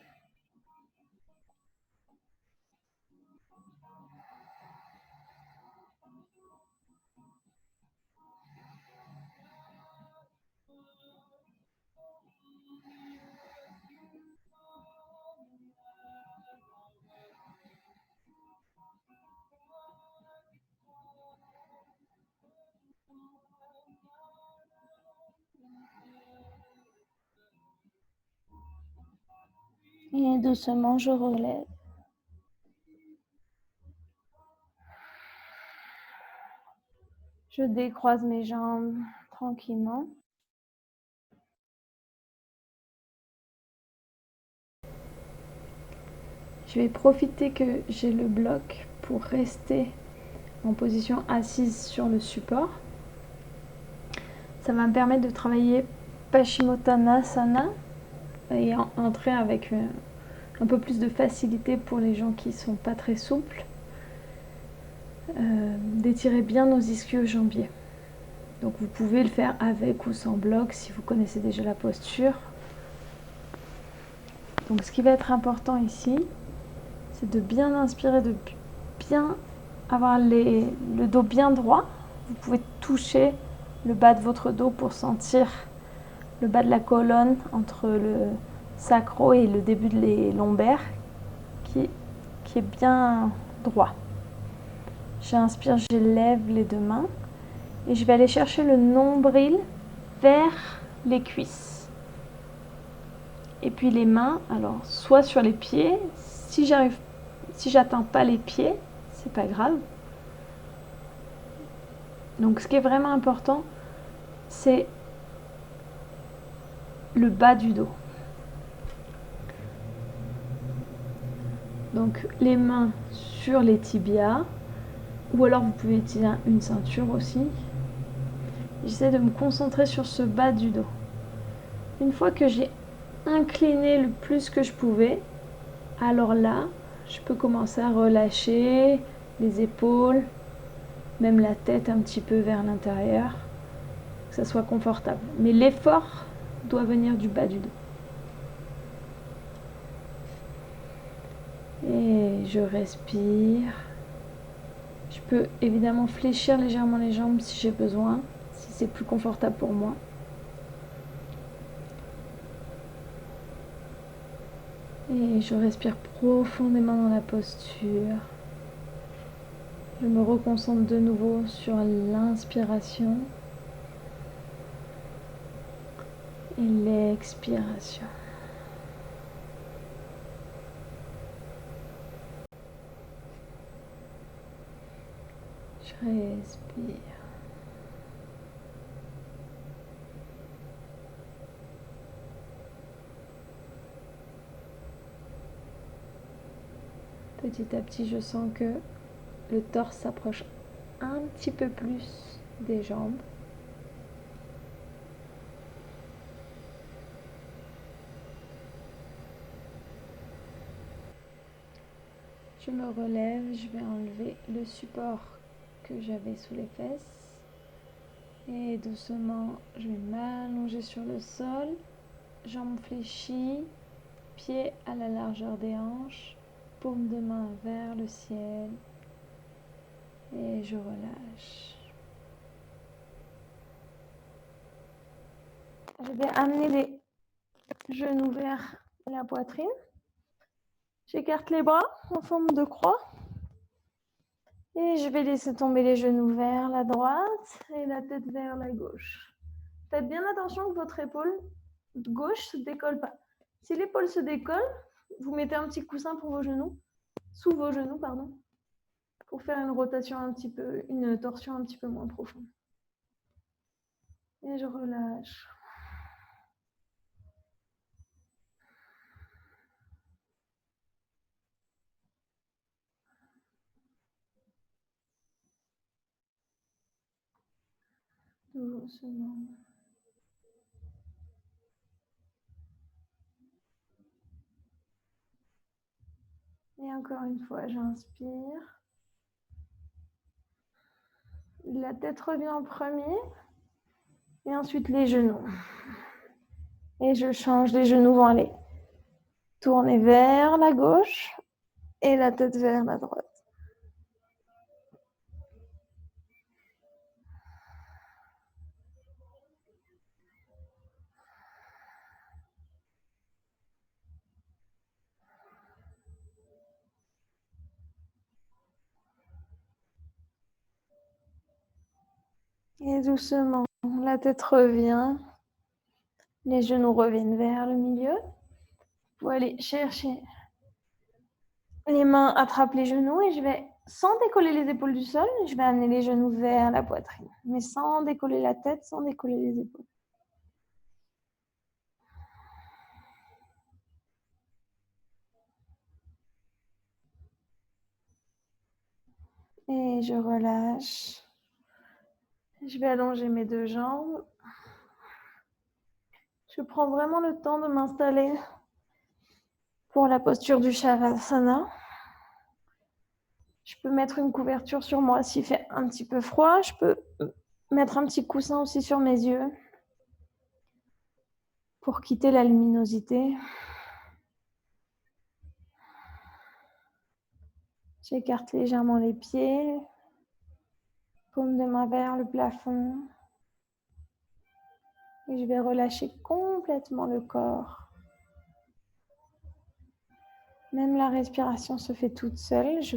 Et doucement, je relève. Je décroise mes jambes tranquillement. Je vais profiter que j'ai le bloc pour rester en position assise sur le support. Ça va me permettre de travailler Paschimottanasana et entrer avec un peu plus de facilité pour les gens qui ne sont pas très souples. D'étirer bien nos ischio-jambiers. Donc vous pouvez le faire avec ou sans bloc si vous connaissez déjà la posture. Donc ce qui va être important ici, c'est de bien inspirer, de bien avoir le dos bien droit. Vous pouvez toucher le bas de votre dos pour sentir le bas de la colonne entre le sacro et le début de les lombaires qui est bien droit. J'inspire, j'élève les deux mains et je vais aller chercher le nombril vers les cuisses. Et puis les mains, alors soit sur les pieds, si j'atteins pas les pieds, c'est pas grave. Donc ce qui est vraiment important, c'est le bas du dos. Donc les mains sur les tibias, ou alors vous pouvez utiliser une ceinture aussi. J'essaie de me concentrer sur ce bas du dos. Une fois que j'ai incliné le plus que je pouvais, alors là, je peux commencer à relâcher les épaules, même la tête un petit peu vers l'intérieur, que ça soit confortable. Mais l'effort doit venir du bas du dos. Et je respire. Je peux évidemment fléchir légèrement les jambes si j'ai besoin, si c'est plus confortable pour moi. Et je respire profondément dans la posture. Je me reconcentre de nouveau sur l'inspiration et l'expiration. Je respire. Petit à petit, je sens que le torse s'approche un petit peu plus des jambes. Je me relève, je vais enlever le support que j'avais sous les fesses. Et doucement, je vais m'allonger sur le sol, jambes fléchies, pieds à la largeur des hanches, paume de main vers le ciel. Et je relâche. Je vais amener les genoux vers la poitrine. J'écarte les bras en forme de croix. Et je vais laisser tomber les genoux vers la droite et la tête vers la gauche. Faites bien attention que votre épaule gauche ne se décolle pas. Si l'épaule se décolle, vous mettez un petit coussin pour vos genoux, sous vos genoux, pardon, pour faire une rotation une torsion un petit peu moins profonde. Et je relâche. Doucement. Et encore une fois, j'inspire. La tête revient en premier. Et ensuite les genoux. Et je change, les genoux vont aller tourner vers la gauche et la tête vers la droite. Et doucement, la tête revient. Les genoux reviennent vers le milieu. Vous allez chercher les mains, attrapent les genoux et je vais, sans décoller les épaules du sol, je vais amener les genoux vers la poitrine. Mais sans décoller la tête, sans décoller les épaules. Et je relâche. Je vais allonger mes deux jambes. Je prends vraiment le temps de m'installer pour la posture du Shavasana. Je peux mettre une couverture sur moi s'il fait un petit peu froid. Je peux mettre un petit coussin aussi sur mes yeux pour quitter la luminosité. J'écarte légèrement les pieds, paume de main vers le plafond. Et je vais relâcher complètement le corps. Même la respiration se fait toute seule. Je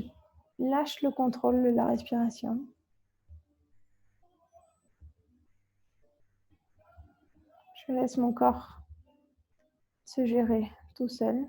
lâche le contrôle de la respiration. Je laisse mon corps se gérer tout seul.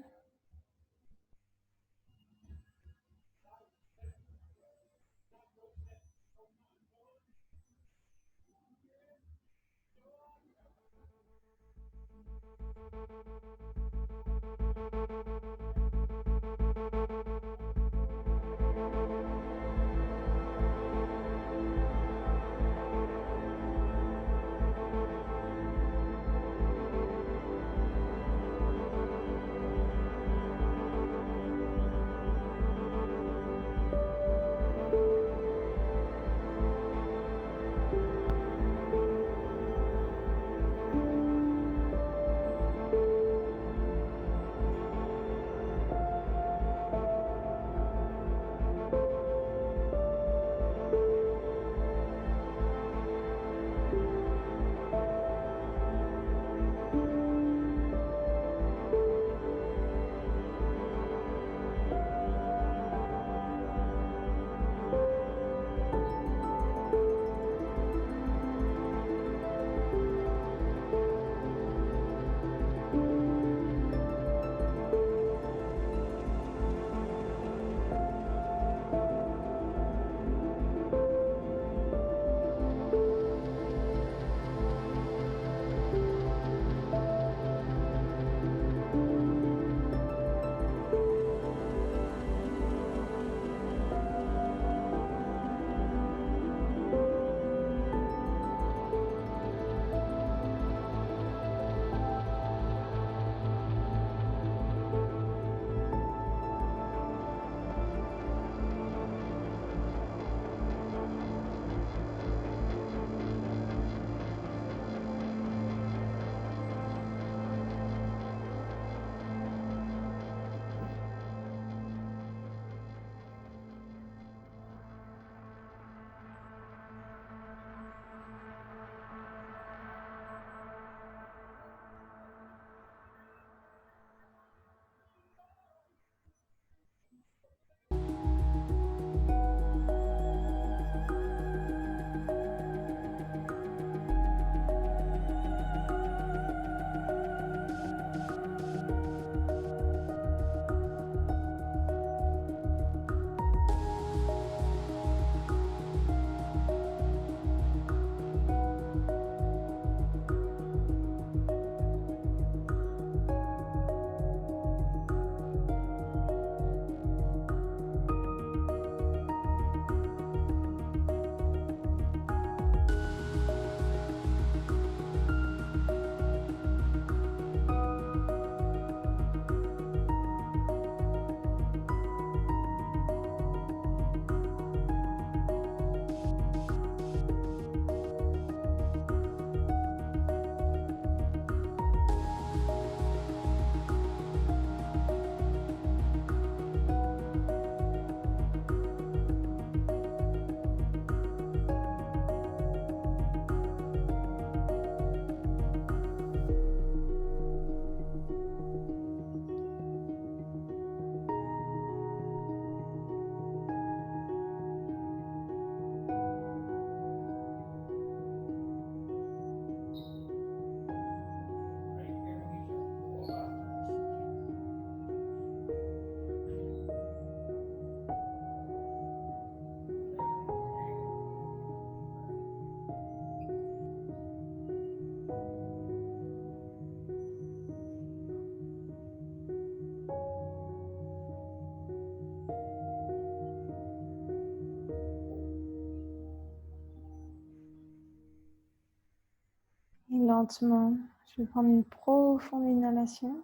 lentement. Je vais prendre une profonde inhalation.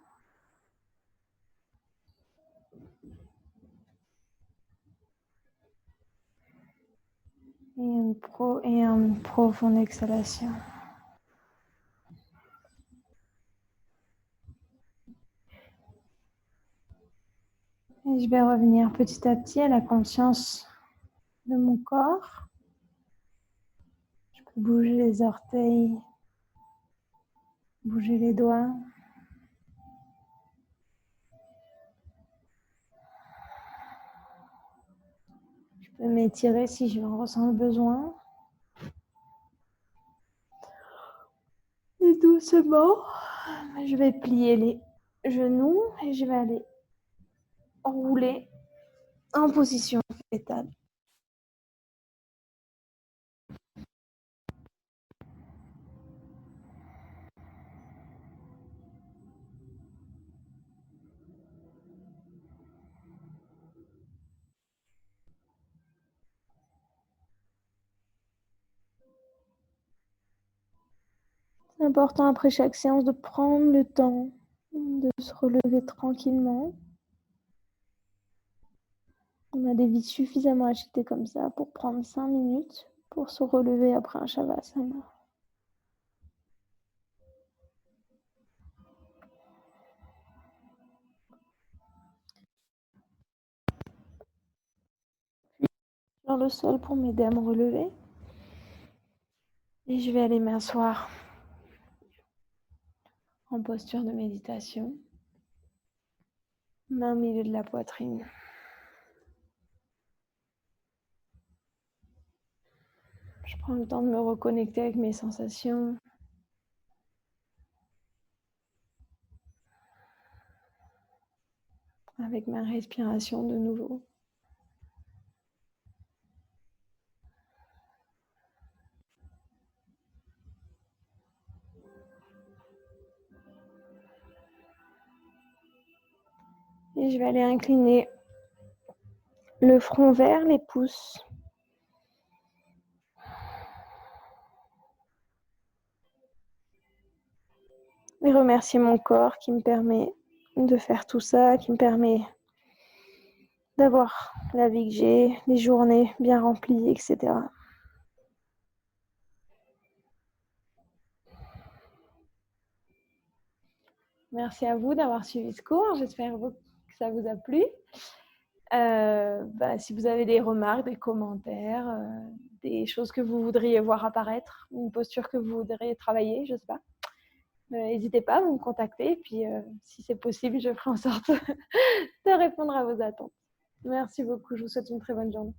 Et une profonde exhalation. Et je vais revenir petit à petit à la conscience de mon corps. Je peux bouger les orteils, bouger les doigts. Je peux m'étirer si je ressens le besoin. Et doucement, je vais plier les genoux et je vais aller rouler en position fétale. C'est important après chaque séance de prendre le temps de se relever tranquillement. On a des vies suffisamment agitées comme ça pour prendre 5 minutes pour se relever après un Shavasana. Sur le sol pour m'aider à me relever. Et je vais aller m'asseoir en posture de méditation, main au milieu de la poitrine. Je prends le temps de me reconnecter avec mes sensations. Avec ma respiration de nouveau. Et je vais aller incliner le front vers les pouces. Et remercier mon corps qui me permet de faire tout ça, qui me permet d'avoir la vie que j'ai, les journées bien remplies, etc. Merci à vous d'avoir suivi ce cours. J'espère que ça vous a plu. Si vous avez des remarques, des commentaires, des choses que vous voudriez voir apparaître, une posture que vous voudriez travailler, je ne sais pas, n'hésitez pas à vous me contacter. Et puis, si c'est possible, je ferai en sorte de répondre à vos attentes. Merci beaucoup. Je vous souhaite une très bonne journée.